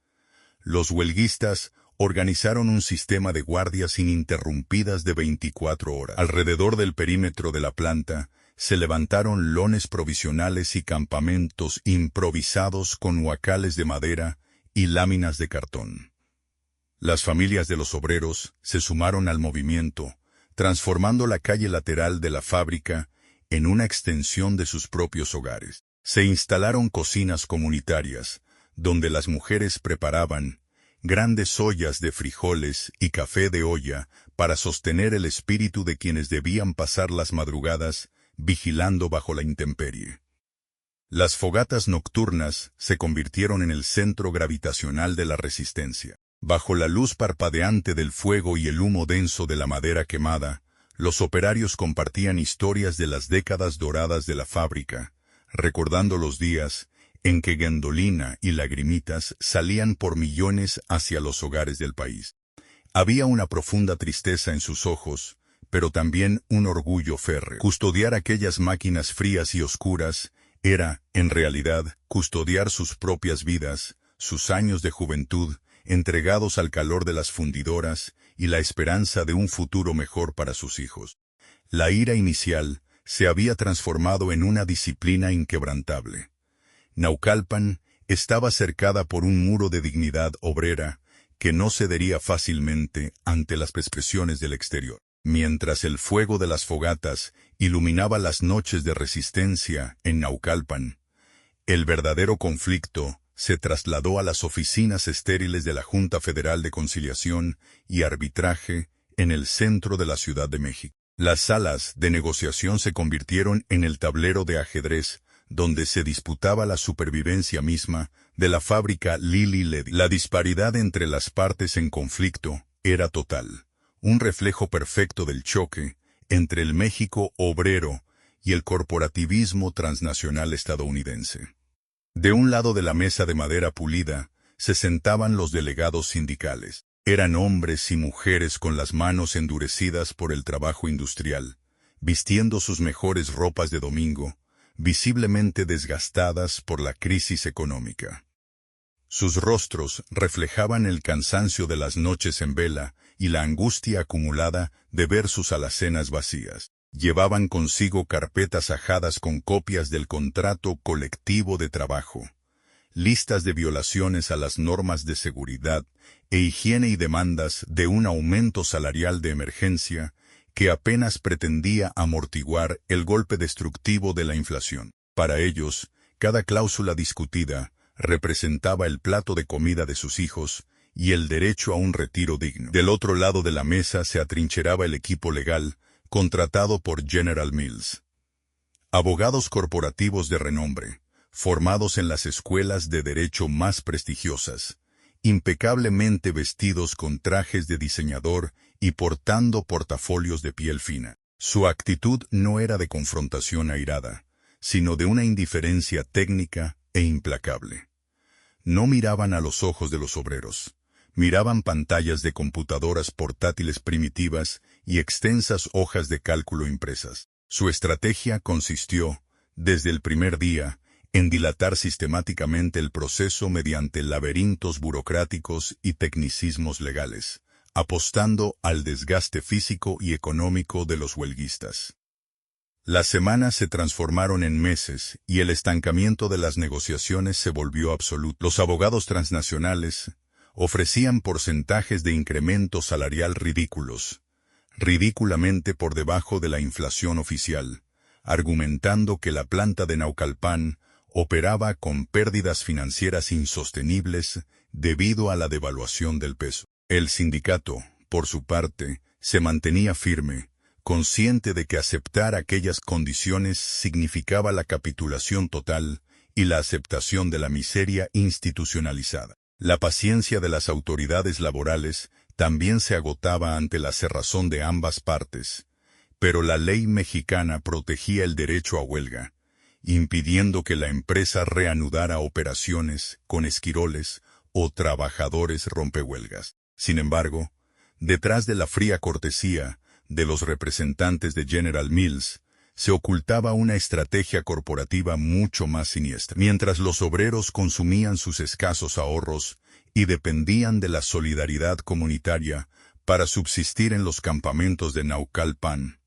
S1: los huelguistas organizaron un sistema de guardias ininterrumpidas de 24 horas. Alrededor del perímetro de la planta se levantaron lones provisionales y campamentos improvisados con huacales de madera y láminas de cartón. Las familias de los obreros se sumaron al movimiento, transformando la calle lateral de la fábrica en una extensión de sus propios hogares. Se instalaron cocinas comunitarias, donde las mujeres preparaban grandes ollas de frijoles y café de olla para sostener el espíritu de quienes debían pasar las madrugadas vigilando bajo la intemperie. Las fogatas nocturnas se convirtieron en el centro gravitacional de la resistencia. Bajo la luz parpadeante del fuego y el humo denso de la madera quemada, los operarios compartían historias de las décadas doradas de la fábrica, recordando los días en que Guendolina y Lagrimitas salían por millones hacia los hogares del país. Había una profunda tristeza en sus ojos, pero también un orgullo férreo. Custodiar aquellas máquinas frías y oscuras era, en realidad, custodiar sus propias vidas, sus años de juventud, entregados al calor de las fundidoras y la esperanza de un futuro mejor para sus hijos. La ira inicial se había transformado en una disciplina inquebrantable. Naucalpan estaba cercada por un muro de dignidad obrera que no cedería fácilmente ante las presiones del exterior. Mientras el fuego de las fogatas iluminaba las noches de resistencia en Naucalpan, el verdadero conflicto se trasladó a las oficinas estériles de la Junta Federal de Conciliación y Arbitraje en el centro de la Ciudad de México. Las salas de negociación se convirtieron en el tablero de ajedrez donde se disputaba la supervivencia misma de la fábrica Lili Ledy. La disparidad entre las partes en conflicto era total, un reflejo perfecto del choque entre el México obrero y el corporativismo transnacional estadounidense. De un lado de la mesa de madera pulida se sentaban los delegados sindicales. Eran hombres y mujeres con las manos endurecidas por el trabajo industrial, vistiendo sus mejores ropas de domingo, visiblemente desgastadas por la crisis económica. Sus rostros reflejaban el cansancio de las noches en vela y la angustia acumulada de ver sus alacenas vacías. Llevaban consigo carpetas ajadas con copias del contrato colectivo de trabajo, listas de violaciones a las normas de seguridad e higiene y demandas de un aumento salarial de emergencia que apenas pretendía amortiguar el golpe destructivo de la inflación. Para ellos, cada cláusula discutida representaba el plato de comida de sus hijos y el derecho a un retiro digno. Del otro lado de la mesa se atrincheraba el equipo legal, contratado por General Mills. Abogados corporativos de renombre, formados en las escuelas de derecho más prestigiosas, impecablemente vestidos con trajes de diseñador y portando portafolios de piel fina. Su actitud no era de confrontación airada, sino de una indiferencia técnica e implacable. No miraban a los ojos de los obreros, miraban pantallas de computadoras portátiles primitivas y extensas hojas de cálculo impresas. Su estrategia consistió, desde el primer día, en dilatar sistemáticamente el proceso mediante laberintos burocráticos y tecnicismos legales, apostando al desgaste físico y económico de los huelguistas. Las semanas se transformaron en meses y el estancamiento de las negociaciones se volvió absoluto. Los abogados transnacionales ofrecían porcentajes de incremento salarial ridículos, ridículamente por debajo de la inflación oficial, argumentando que la planta de Naucalpan operaba con pérdidas financieras insostenibles debido a la devaluación del peso. El sindicato, por su parte, se mantenía firme, consciente de que aceptar aquellas condiciones significaba la capitulación total y la aceptación de la miseria institucionalizada. La paciencia de las autoridades laborales también se agotaba ante la cerrazón de ambas partes, pero la ley mexicana protegía el derecho a huelga, impidiendo que la empresa reanudara operaciones con esquiroles o trabajadores rompehuelgas. Sin embargo, detrás de la fría cortesía de los representantes de General Mills, se ocultaba una estrategia corporativa mucho más siniestra. Mientras los obreros consumían sus escasos ahorros y dependían de la solidaridad comunitaria para subsistir en los campamentos de Naucalpan,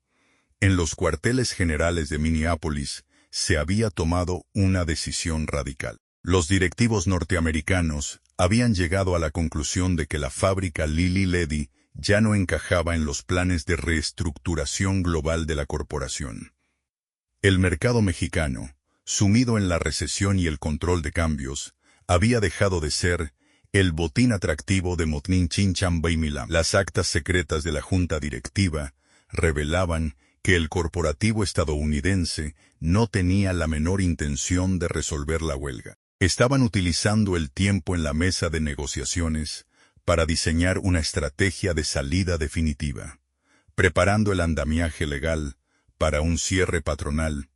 S1: en los cuarteles generales de Minneapolis se había tomado una decisión radical. Los directivos norteamericanos habían llegado a la conclusión de que la fábrica Lilly Ledy ya no encajaba en los planes de reestructuración global de la corporación. El mercado mexicano, sumido en la recesión y el control de cambios, había dejado de ser el botín atractivo de Motnin Chinchamba y Milam. Las actas secretas de la junta directiva revelaban que el corporativo estadounidense no tenía la menor intención de resolver la huelga. Estaban utilizando el tiempo en la mesa de negociaciones para diseñar una estrategia de salida definitiva, preparando el andamiaje legal para un cierre patronal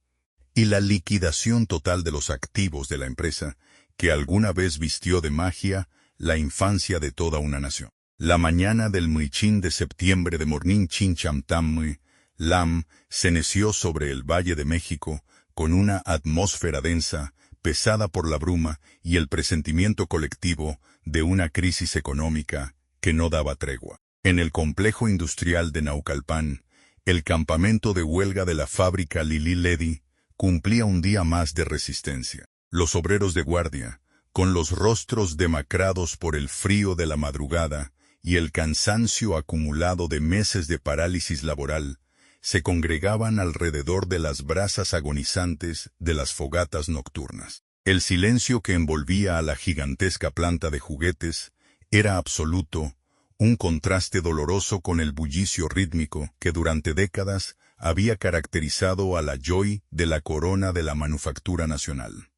S1: y la liquidación total de los activos de la empresa que alguna vez vistió de magia la infancia de toda una nación. La mañana del Muichin de septiembre de Mornin Chinchamtam Lam se neció sobre el Valle de México con una atmósfera densa, pesada por la bruma y el presentimiento colectivo de una crisis económica que no daba tregua. En el complejo industrial de Naucalpan, el campamento de huelga de la fábrica Lilly Ledy cumplía un día más de resistencia. Los obreros de guardia, con los rostros demacrados por el frío de la madrugada y el cansancio acumulado de meses de parálisis laboral, se congregaban alrededor de las brasas agonizantes de las fogatas nocturnas. El silencio que envolvía a la gigantesca planta de juguetes era absoluto, un contraste doloroso con el bullicio rítmico que durante décadas había caracterizado a la joy de la corona de la manufactura nacional.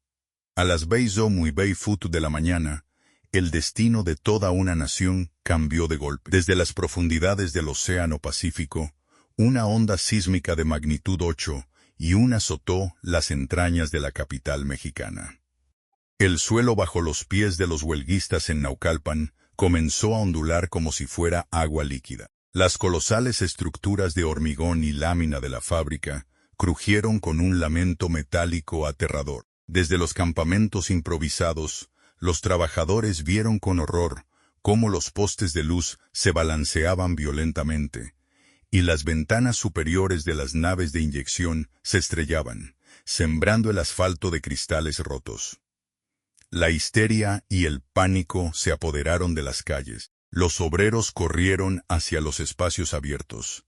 S1: A las 6:30 de la mañana, el destino de toda una nación cambió de golpe. Desde las profundidades del Océano Pacífico, una onda sísmica de magnitud 8 y una azotó las entrañas de la capital mexicana. El suelo bajo los pies de los huelguistas en Naucalpan comenzó a ondular como si fuera agua líquida. Las colosales estructuras de hormigón y lámina de la fábrica crujieron con un lamento metálico aterrador. Desde los campamentos improvisados, los trabajadores vieron con horror cómo los postes de luz se balanceaban violentamente, y las ventanas superiores de las naves de inyección se estrellaban, sembrando el asfalto de cristales rotos. La histeria y el pánico se apoderaron de las calles. Los obreros corrieron hacia los espacios abiertos,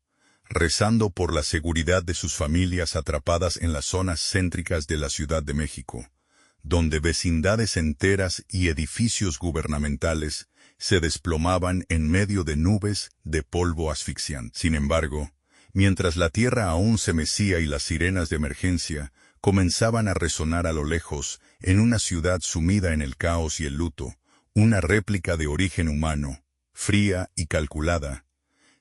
S1: rezando por la seguridad de sus familias atrapadas en las zonas céntricas de la Ciudad de México, donde vecindades enteras y edificios gubernamentales se desplomaban en medio de nubes de polvo asfixiante. Sin embargo, mientras la tierra aún se mecía y las sirenas de emergencia comenzaban a resonar a lo lejos en una ciudad sumida en el caos y el luto, una réplica de origen humano, fría y calculada,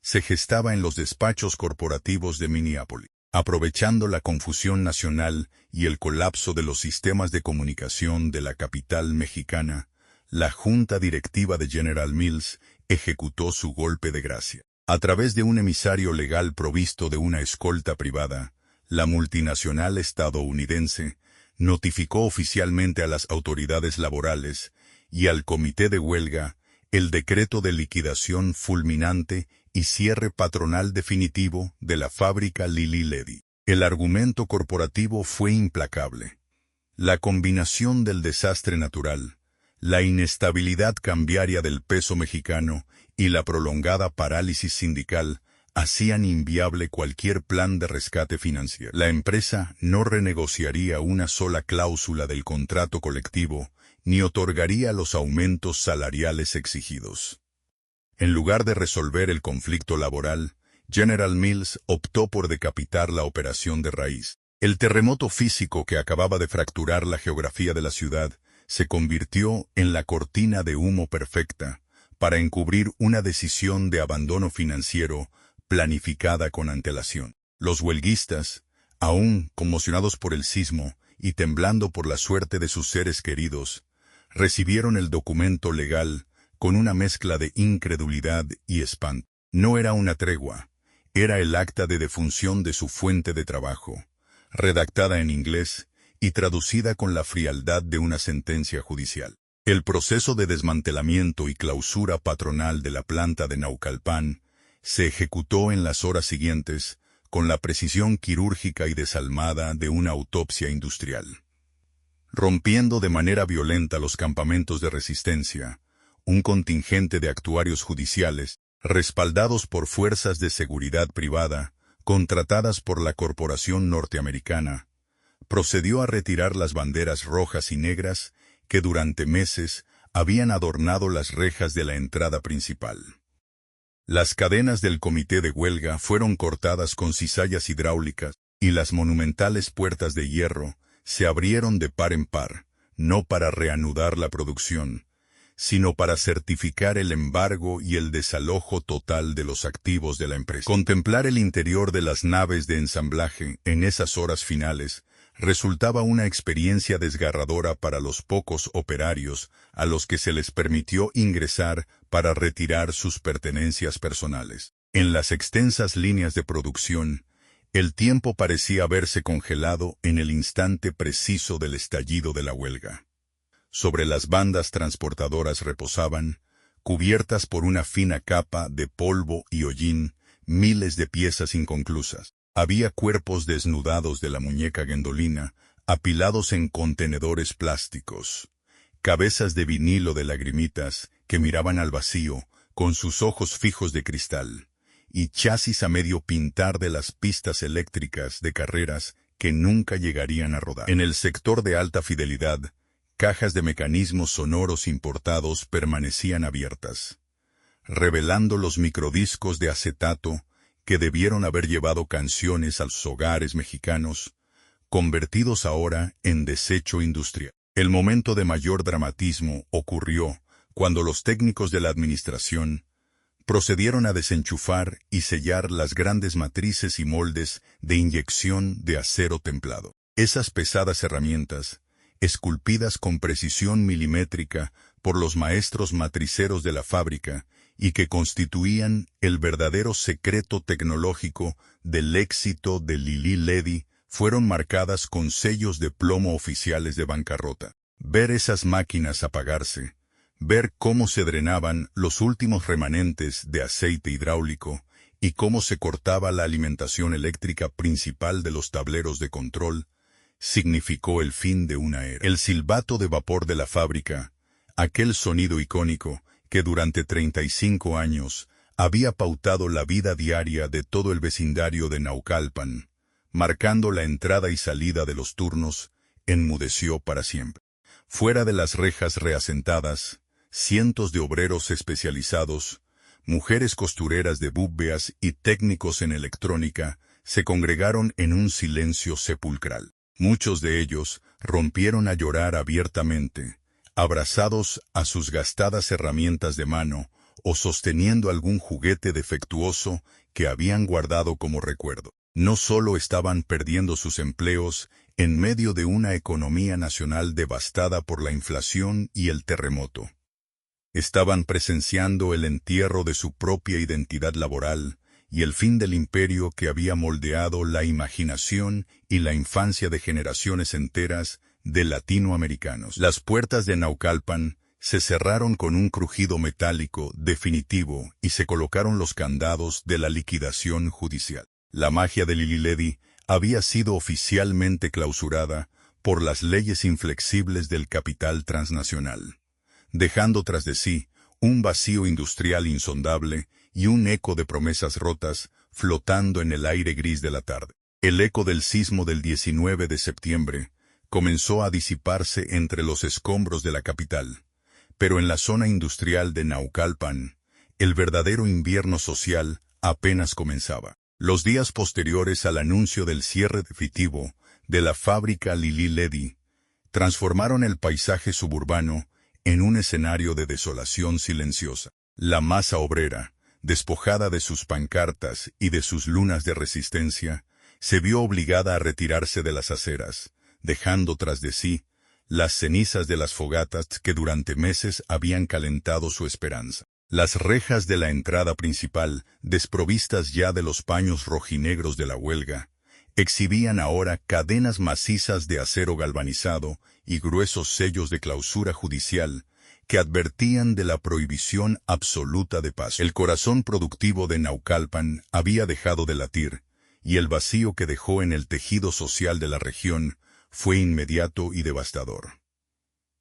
S1: se gestaba en los despachos corporativos de Minneapolis. Aprovechando la confusión nacional y el colapso de los sistemas de comunicación de la capital mexicana, la junta directiva de General Mills ejecutó su golpe de gracia. A través de un emisario legal provisto de una escolta privada, la multinacional estadounidense notificó oficialmente a las autoridades laborales y al comité de huelga el decreto de liquidación fulminante y cierre patronal definitivo de la fábrica Lilly Ledy. El argumento corporativo fue implacable. La combinación del desastre natural, la inestabilidad cambiaria del peso mexicano y la prolongada parálisis sindical hacían inviable cualquier plan de rescate financiero. La empresa no renegociaría una sola cláusula del contrato colectivo ni otorgaría los aumentos salariales exigidos. En lugar de resolver el conflicto laboral, General Mills optó por decapitar la operación de raíz. El terremoto físico que acababa de fracturar la geografía de la ciudad se convirtió en la cortina de humo perfecta para encubrir una decisión de abandono financiero planificada con antelación. Los huelguistas, aún conmocionados por el sismo y temblando por la suerte de sus seres queridos, recibieron el documento legal con una mezcla de incredulidad y espanto. No era una tregua, era el acta de defunción de su fuente de trabajo, redactada en inglés y traducida con la frialdad de una sentencia judicial. El proceso de desmantelamiento y clausura patronal de la planta de Naucalpan se ejecutó en las horas siguientes con la precisión quirúrgica y desalmada de una autopsia industrial. Rompiendo de manera violenta los campamentos de resistencia, un contingente de actuarios judiciales, respaldados por fuerzas de seguridad privada, contratadas por la corporación norteamericana, procedió a retirar las banderas rojas y negras que durante meses habían adornado las rejas de la entrada principal. Las cadenas del comité de huelga fueron cortadas con cizallas hidráulicas y las monumentales puertas de hierro se abrieron de par en par, no para reanudar la producción, sino para certificar el embargo y el desalojo total de los activos de la empresa. Contemplar el interior de las naves de ensamblaje en esas horas finales resultaba una experiencia desgarradora para los pocos operarios a los que se les permitió ingresar para retirar sus pertenencias personales. En las extensas líneas de producción, el tiempo parecía haberse congelado en el instante preciso del estallido de la huelga. Sobre las bandas transportadoras reposaban, cubiertas por una fina capa de polvo y hollín, miles de piezas inconclusas. Había cuerpos desnudados de la muñeca guendolina, apilados en contenedores plásticos, cabezas de vinilo de lagrimitas que miraban al vacío con sus ojos fijos de cristal, y chasis a medio pintar de las pistas eléctricas de carreras que nunca llegarían a rodar. En el sector de alta fidelidad, cajas de mecanismos sonoros importados permanecían abiertas, revelando los microdiscos de acetato que debieron haber llevado canciones a los hogares mexicanos, convertidos ahora en desecho industrial. El momento de mayor dramatismo ocurrió cuando los técnicos de la administración procedieron a desenchufar y sellar las grandes matrices y moldes de inyección de acero templado. Esas pesadas herramientas, esculpidas con precisión milimétrica por los maestros matriceros de la fábrica, y que constituían el verdadero secreto tecnológico del éxito de Lilly Ledy, fueron marcadas con sellos de plomo oficiales de bancarrota. Ver esas máquinas apagarse, ver cómo se drenaban los últimos remanentes de aceite hidráulico y cómo se cortaba la alimentación eléctrica principal de los tableros de control, significó el fin de una era. El silbato de vapor de la fábrica, aquel sonido icónico que durante 35 años había pautado la vida diaria de todo el vecindario de Naucalpan, marcando la entrada y salida de los turnos, enmudeció para siempre. Fuera de las rejas reasentadas, cientos de obreros especializados, mujeres costureras de búbveas y técnicos en electrónica se congregaron en un silencio sepulcral. Muchos de ellos rompieron a llorar abiertamente, abrazados a sus gastadas herramientas de mano o sosteniendo algún juguete defectuoso que habían guardado como recuerdo. No solo estaban perdiendo sus empleos en medio de una economía nacional devastada por la inflación y el terremoto. Estaban presenciando el entierro de su propia identidad laboral y el fin del imperio que había moldeado la imaginación y la infancia de generaciones enteras de latinoamericanos. Las puertas de Naucalpan se cerraron con un crujido metálico definitivo y se colocaron los candados de la liquidación judicial. La magia de Lililedi había sido oficialmente clausurada por las leyes inflexibles del capital transnacional, dejando tras de sí un vacío industrial insondable y un eco de promesas rotas flotando en el aire gris de la tarde. El eco del sismo del 19 de septiembre comenzó a disiparse entre los escombros de la capital, pero en la zona industrial de Naucalpan, el verdadero invierno social apenas comenzaba. Los días posteriores al anuncio del cierre definitivo de la fábrica Lililedi transformaron el paisaje suburbano en un escenario de desolación silenciosa. La masa obrera, despojada de sus pancartas y de sus lunas de resistencia, se vio obligada a retirarse de las aceras, dejando tras de sí las cenizas de las fogatas que durante meses habían calentado su esperanza. Las rejas de la entrada principal, desprovistas ya de los paños rojinegros de la huelga, exhibían ahora cadenas macizas de acero galvanizado y gruesos sellos de clausura judicial que advertían de la prohibición absoluta de paso. El corazón productivo de Naucalpan había dejado de latir, y el vacío que dejó en el tejido social de la región fue inmediato y devastador.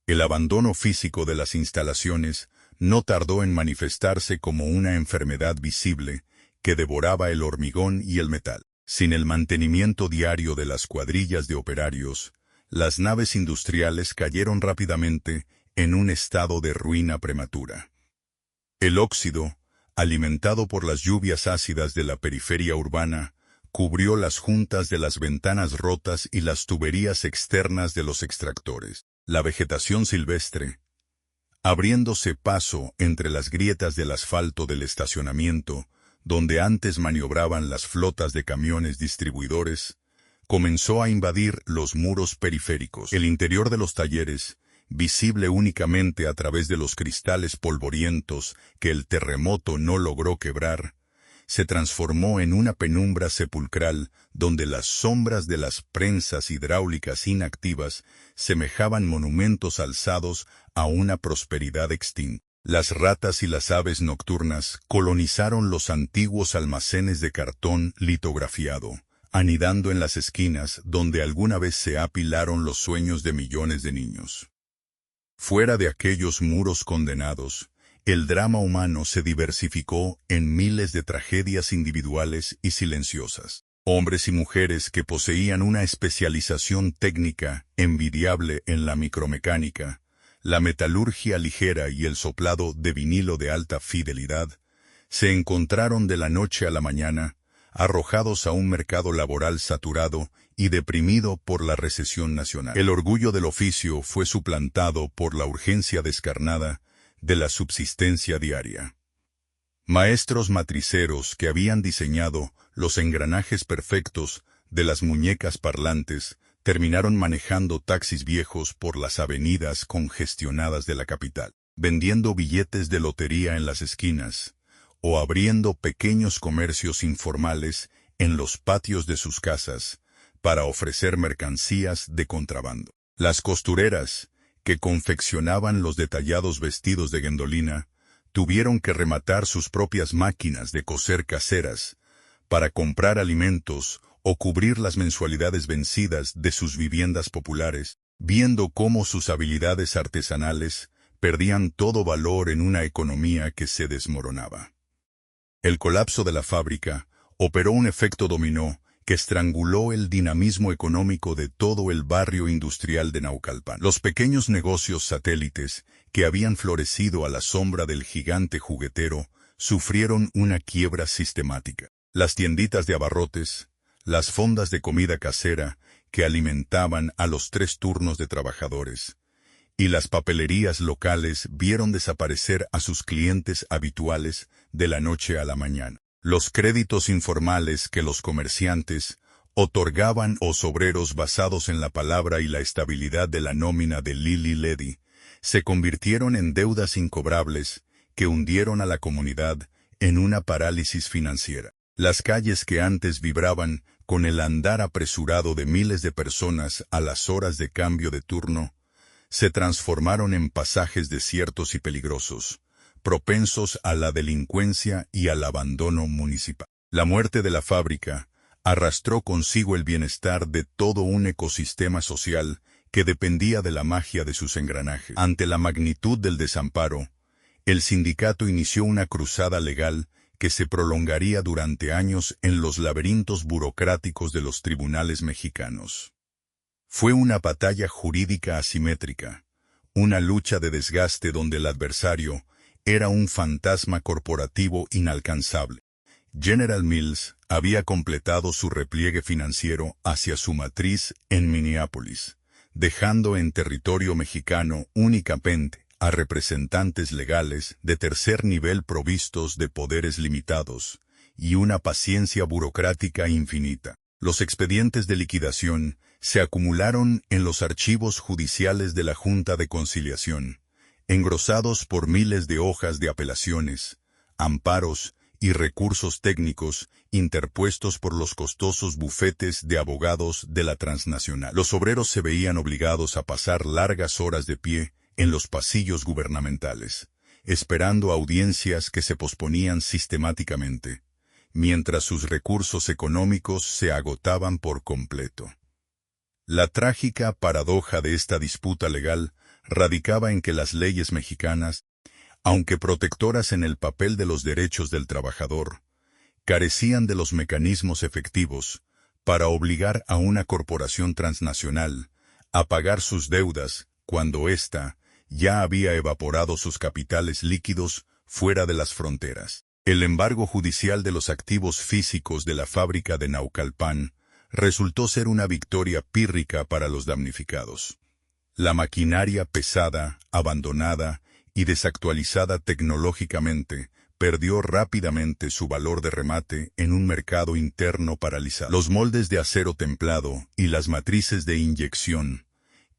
S1: El abandono físico de las instalaciones no tardó en manifestarse como una enfermedad visible que devoraba el hormigón y el metal. Sin el mantenimiento diario de las cuadrillas de operarios, las naves industriales cayeron rápidamente en un estado de ruina prematura. El óxido, alimentado por las lluvias ácidas de la periferia urbana, cubrió las juntas de las ventanas rotas y las tuberías externas de los extractores. La vegetación silvestre, abriéndose paso entre las grietas del asfalto del estacionamiento, donde antes maniobraban las flotas de camiones distribuidores, comenzó a invadir los muros periféricos. El interior de los talleres, visible únicamente a través de los cristales polvorientos que el terremoto no logró quebrar, se transformó en una penumbra sepulcral donde las sombras de las prensas hidráulicas inactivas semejaban monumentos alzados a una prosperidad extinta. Las ratas y las aves nocturnas colonizaron los antiguos almacenes de cartón litografiado, anidando en las esquinas donde alguna vez se apilaron los sueños de millones de niños. Fuera de aquellos muros condenados, el drama humano se diversificó en miles de tragedias individuales y silenciosas. Hombres y mujeres que poseían una especialización técnica envidiable en la micromecánica, la metalurgia ligera y el soplado de vinilo de alta fidelidad, se encontraron de la noche a la mañana, arrojados a un mercado laboral saturado y deprimido por la recesión nacional. El orgullo del oficio fue suplantado por la urgencia descarnada de la subsistencia diaria. Maestros matriceros que habían diseñado los engranajes perfectos de las muñecas parlantes terminaron manejando taxis viejos por las avenidas congestionadas de la capital, vendiendo billetes de lotería en las esquinas, o abriendo pequeños comercios informales en los patios de sus casas para ofrecer mercancías de contrabando. Las costureras, que confeccionaban los detallados vestidos de Guendolina, tuvieron que rematar sus propias máquinas de coser caseras para comprar alimentos o cubrir las mensualidades vencidas de sus viviendas populares, viendo cómo sus habilidades artesanales perdían todo valor en una economía que se desmoronaba. El colapso de la fábrica operó un efecto dominó que estranguló el dinamismo económico de todo el barrio industrial de Naucalpan. Los pequeños negocios satélites que habían florecido a la sombra del gigante juguetero sufrieron una quiebra sistemática. Las tienditas de abarrotes, las fondas de comida casera que alimentaban a los 3 turnos de trabajadores, y las papelerías locales vieron desaparecer a sus clientes habituales de la noche a la mañana. Los créditos informales que los comerciantes otorgaban a los obreros basados en la palabra y la estabilidad de la nómina de Lili Ledy se convirtieron en deudas incobrables que hundieron a la comunidad en una parálisis financiera. Las calles que antes vibraban con el andar apresurado de miles de personas a las horas de cambio de turno, se transformaron en pasajes desiertos y peligrosos, propensos a la delincuencia y al abandono municipal. La muerte de la fábrica arrastró consigo el bienestar de todo un ecosistema social que dependía de la magia de sus engranajes. Ante la magnitud del desamparo, el sindicato inició una cruzada legal que se prolongaría durante años en los laberintos burocráticos de los tribunales mexicanos. Fue una batalla jurídica asimétrica, una lucha de desgaste donde el adversario era un fantasma corporativo inalcanzable. General Mills había completado su repliegue financiero hacia su matriz en Minneapolis, dejando en territorio mexicano únicamente a representantes legales de tercer nivel provistos de poderes limitados y una paciencia burocrática infinita. Los expedientes de liquidación se acumularon en los archivos judiciales de la Junta de Conciliación, engrosados por miles de hojas de apelaciones, amparos y recursos técnicos interpuestos por los costosos bufetes de abogados de la transnacional. Los obreros se veían obligados a pasar largas horas de pie en los pasillos gubernamentales, esperando audiencias que se posponían sistemáticamente, mientras sus recursos económicos se agotaban por completo. La trágica paradoja de esta disputa legal radicaba en que las leyes mexicanas, aunque protectoras en el papel de los derechos del trabajador, carecían de los mecanismos efectivos para obligar a una corporación transnacional a pagar sus deudas cuando ésta ya había evaporado sus capitales líquidos fuera de las fronteras. El embargo judicial de los activos físicos de la fábrica de Naucalpan resultó ser una victoria pírrica para los damnificados. La maquinaria pesada, abandonada y desactualizada tecnológicamente, perdió rápidamente su valor de remate en un mercado interno paralizado. Los moldes de acero templado y las matrices de inyección,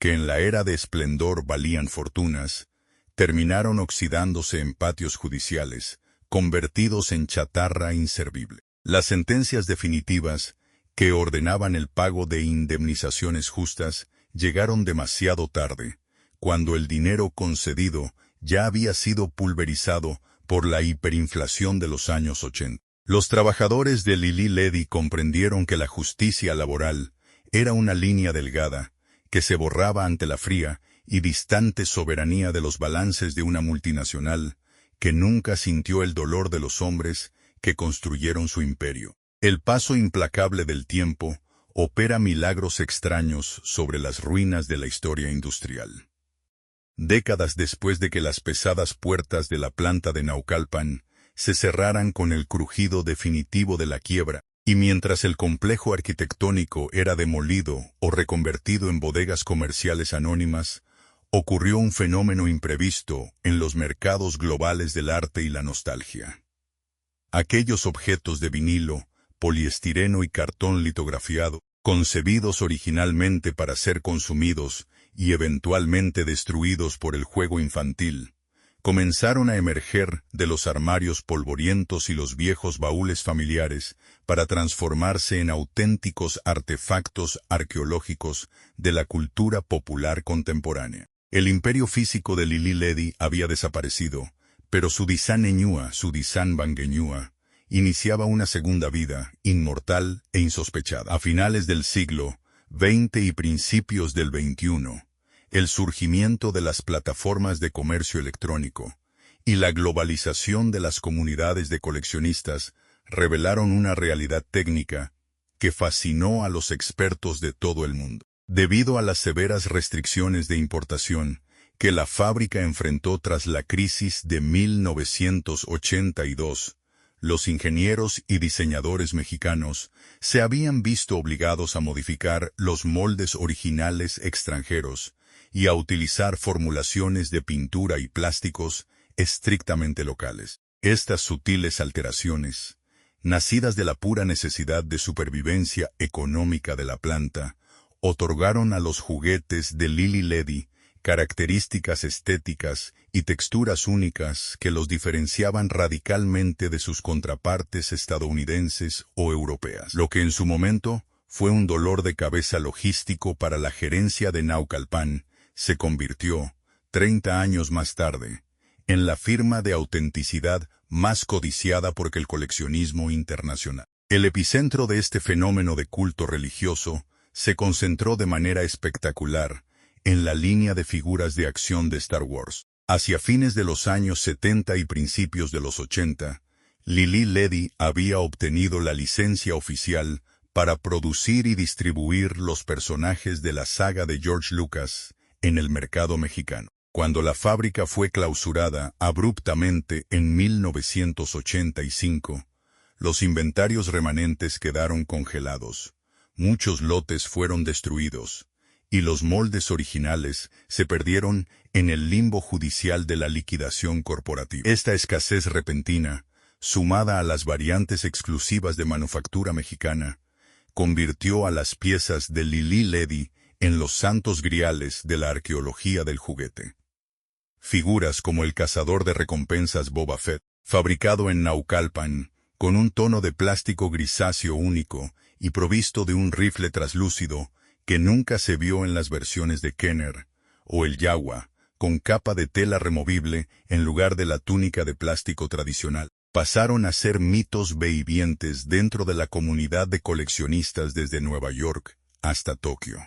S1: que en la era de esplendor valían fortunas, terminaron oxidándose en patios judiciales, convertidos en chatarra inservible. Las sentencias definitivas, que ordenaban el pago de indemnizaciones justas, llegaron demasiado tarde, cuando el dinero concedido ya había sido pulverizado por la hiperinflación de los años 80. Los trabajadores de Lili Ledy comprendieron que la justicia laboral era una línea delgada, que se borraba ante la fría y distante soberanía de los balances de una multinacional, que nunca sintió el dolor de los hombres que construyeron su imperio. El paso implacable del tiempo opera milagros extraños sobre las ruinas de la historia industrial. Décadas después de que las pesadas puertas de la planta de Naucalpan se cerraran con el crujido definitivo de la quiebra, y mientras el complejo arquitectónico era demolido o reconvertido en bodegas comerciales anónimas, ocurrió un fenómeno imprevisto en los mercados globales del arte y la nostalgia. Aquellos objetos de vinilo, poliestireno y cartón litografiado, concebidos originalmente para ser consumidos y eventualmente destruidos por el juego infantil, comenzaron a emerger de los armarios polvorientos y los viejos baúles familiares para transformarse en auténticos artefactos arqueológicos de la cultura popular contemporánea. El imperio físico de Lili Ledy había desaparecido, pero su Dizan Eñúa, su Dizan Bangueñúa, iniciaba una segunda vida, inmortal e insospechada. A finales del siglo XX y principios del XXI, el surgimiento de las plataformas de comercio electrónico y la globalización de las comunidades de coleccionistas revelaron una realidad técnica que fascinó a los expertos de todo el mundo. Debido a las severas restricciones de importación que la fábrica enfrentó tras la crisis de 1982, los ingenieros y diseñadores mexicanos se habían visto obligados a modificar los moldes originales extranjeros y a utilizar formulaciones de pintura y plásticos estrictamente locales. Estas sutiles alteraciones, nacidas de la pura necesidad de supervivencia económica de la planta, otorgaron a los juguetes de Lili Ledy características estéticas y texturas únicas que los diferenciaban radicalmente de sus contrapartes estadounidenses o europeas, lo que en su momento fue un dolor de cabeza logístico para la gerencia de Naucalpan, se convirtió, 30 años más tarde, en la firma de autenticidad más codiciada por el coleccionismo internacional. El epicentro de este fenómeno de culto religioso se concentró de manera espectacular en la línea de figuras de acción de Star Wars. Hacia fines de los años 70 y principios de los 80, Lili Ledy había obtenido la licencia oficial para producir y distribuir los personajes de la saga de George Lucas en el mercado mexicano. Cuando la fábrica fue clausurada abruptamente en 1985, los inventarios remanentes quedaron congelados, muchos lotes fueron destruidos, y los moldes originales se perdieron en el limbo judicial de la liquidación corporativa. Esta escasez repentina, sumada a las variantes exclusivas de manufactura mexicana, convirtió a las piezas de Lili Ledy en los santos griales de la arqueología del juguete. Figuras como el cazador de recompensas Boba Fett, fabricado en Naucalpan, con un tono de plástico grisáceo único y provisto de un rifle traslúcido que nunca se vio en las versiones de Kenner, o el Yawa, con capa de tela removible en lugar de la túnica de plástico tradicional, pasaron a ser mitos vivientes dentro de la comunidad de coleccionistas desde Nueva York hasta Tokio.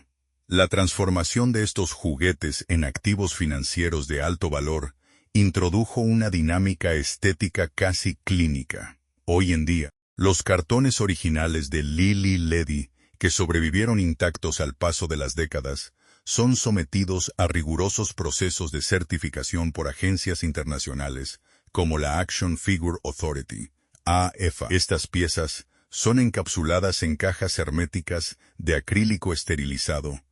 S1: La transformación de estos juguetes en activos financieros de alto valor introdujo una dinámica estética casi clínica. Hoy en día, los cartones originales de Lili Ledy, que sobrevivieron intactos al paso de las décadas, son sometidos a rigurosos procesos de certificación por agencias internacionales, como la Action Figure Authority, AFA. Estas piezas son encapsuladas en cajas herméticas de acrílico esterilizado,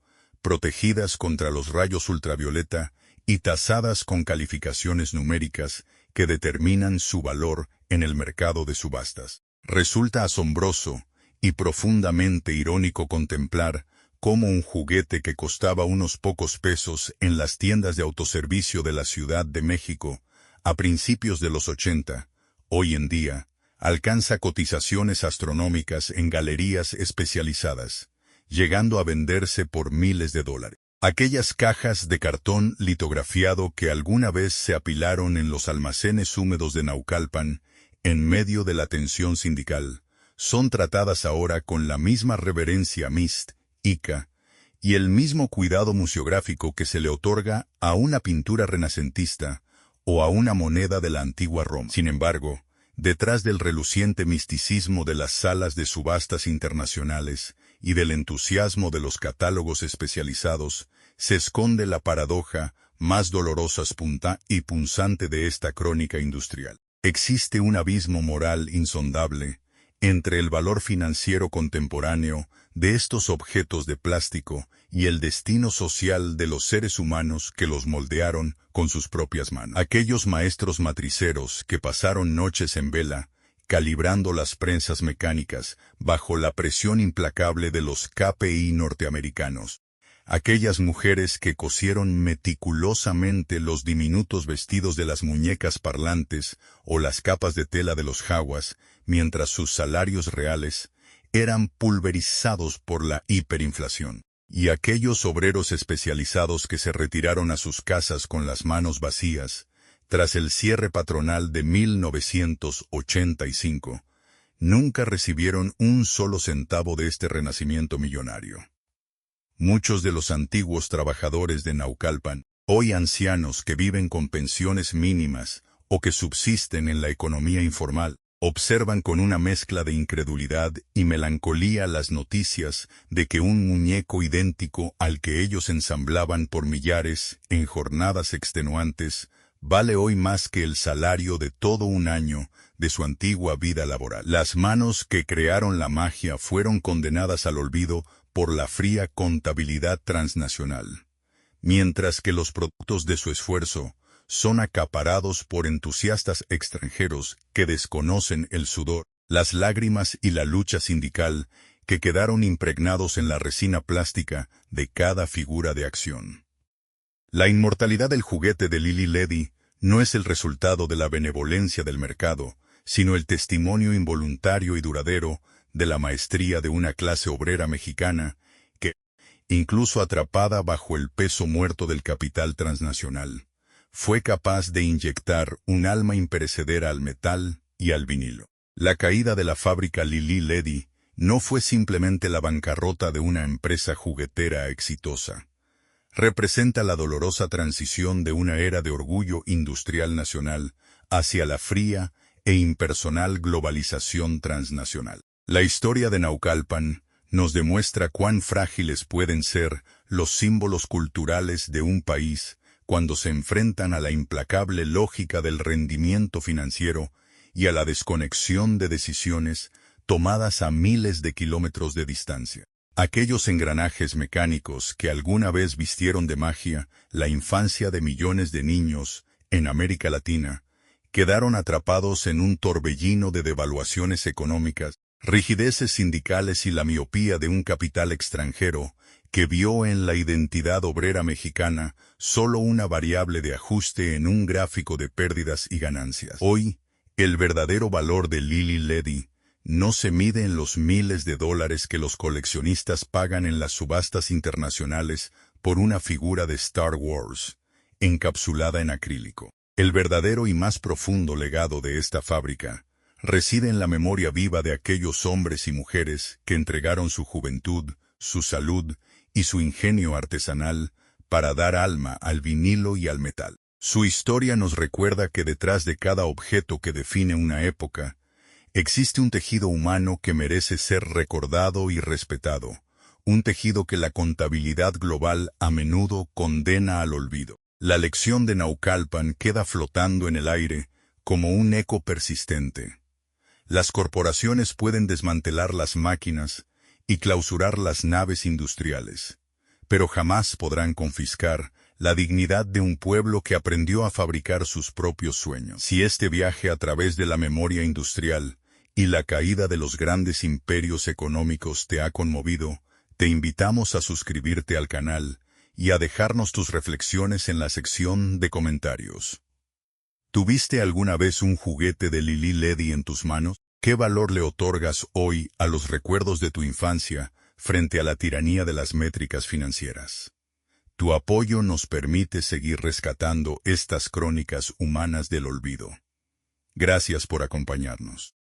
S1: protegidas contra los rayos ultravioleta y tasadas con calificaciones numéricas que determinan su valor en el mercado de subastas. Resulta asombroso y profundamente irónico contemplar cómo un juguete que costaba unos pocos pesos en las tiendas de autoservicio de la Ciudad de México a principios de los 80, hoy en día, alcanza cotizaciones astronómicas en galerías especializadas, llegando a venderse por miles de dólares. Aquellas cajas de cartón litografiado que alguna vez se apilaron en los almacenes húmedos de Naucalpan, en medio de la tensión sindical, son tratadas ahora con la misma reverencia mística y el mismo cuidado museográfico que se le otorga a una pintura renacentista o a una moneda de la antigua Roma. Sin embargo, detrás del reluciente misticismo de las salas de subastas internacionales y del entusiasmo de los catálogos especializados, se esconde la paradoja más dolorosa y punzante de esta crónica industrial. Existe un abismo moral insondable entre el valor financiero contemporáneo de estos objetos de plástico y el destino social de los seres humanos que los moldearon con sus propias manos. Aquellos maestros matriceros que pasaron noches en vela, calibrando las prensas mecánicas bajo la presión implacable de los KPI norteamericanos. Aquellas mujeres que cosieron meticulosamente los diminutos vestidos de las muñecas parlantes o las capas de tela de los jaguas, mientras sus salarios reales eran pulverizados por la hiperinflación. Y aquellos obreros especializados que se retiraron a sus casas con las manos vacías, tras el cierre patronal de 1985, nunca recibieron un solo centavo de este renacimiento millonario. Muchos de los antiguos trabajadores de Naucalpan, hoy ancianos que viven con pensiones mínimas o que subsisten en la economía informal, observan con una mezcla de incredulidad y melancolía las noticias de que un muñeco idéntico al que ellos ensamblaban por millares en jornadas extenuantes vale hoy más que el salario de todo un año de su antigua vida laboral. Las manos que crearon la magia fueron condenadas al olvido por la fría contabilidad transnacional, mientras que los productos de su esfuerzo son acaparados por entusiastas extranjeros que desconocen el sudor, las lágrimas y la lucha sindical que quedaron impregnados en la resina plástica de cada figura de acción. La inmortalidad del juguete de Lili Ledy no es el resultado de la benevolencia del mercado, sino el testimonio involuntario y duradero de la maestría de una clase obrera mexicana que, incluso atrapada bajo el peso muerto del capital transnacional, fue capaz de inyectar un alma imperecedera al metal y al vinilo. La caída de la fábrica Lili Ledy no fue simplemente la bancarrota de una empresa juguetera exitosa. Representa la dolorosa transición de una era de orgullo industrial nacional hacia la fría e impersonal globalización transnacional. La historia de Naucalpan nos demuestra cuán frágiles pueden ser los símbolos culturales de un país cuando se enfrentan a la implacable lógica del rendimiento financiero y a la desconexión de decisiones tomadas a miles de kilómetros de distancia. Aquellos engranajes mecánicos que alguna vez vistieron de magia la infancia de millones de niños en América Latina, quedaron atrapados en un torbellino de devaluaciones económicas, rigideces sindicales y la miopía de un capital extranjero que vio en la identidad obrera mexicana solo una variable de ajuste en un gráfico de pérdidas y ganancias. Hoy, el verdadero valor de Lili Ledy no se mide en los miles de dólares que los coleccionistas pagan en las subastas internacionales por una figura de Star Wars, encapsulada en acrílico. El verdadero y más profundo legado de esta fábrica reside en la memoria viva de aquellos hombres y mujeres que entregaron su juventud, su salud y su ingenio artesanal para dar alma al vinilo y al metal. Su historia nos recuerda que detrás de cada objeto que define una época, existe un tejido humano que merece ser recordado y respetado, un tejido que la contabilidad global a menudo condena al olvido. La lección de Naucalpan queda flotando en el aire como un eco persistente. Las corporaciones pueden desmantelar las máquinas y clausurar las naves industriales, pero jamás podrán confiscar la dignidad de un pueblo que aprendió a fabricar sus propios sueños. Si este viaje a través de la memoria industrial y la caída de los grandes imperios económicos te ha conmovido, te invitamos a suscribirte al canal y a dejarnos tus reflexiones en la sección de comentarios. ¿Tuviste alguna vez un juguete de Lili Ledy en tus manos? ¿Qué valor le otorgas hoy a los recuerdos de tu infancia frente a la tiranía de las métricas financieras? Tu apoyo nos permite seguir rescatando estas crónicas humanas del olvido. Gracias por acompañarnos.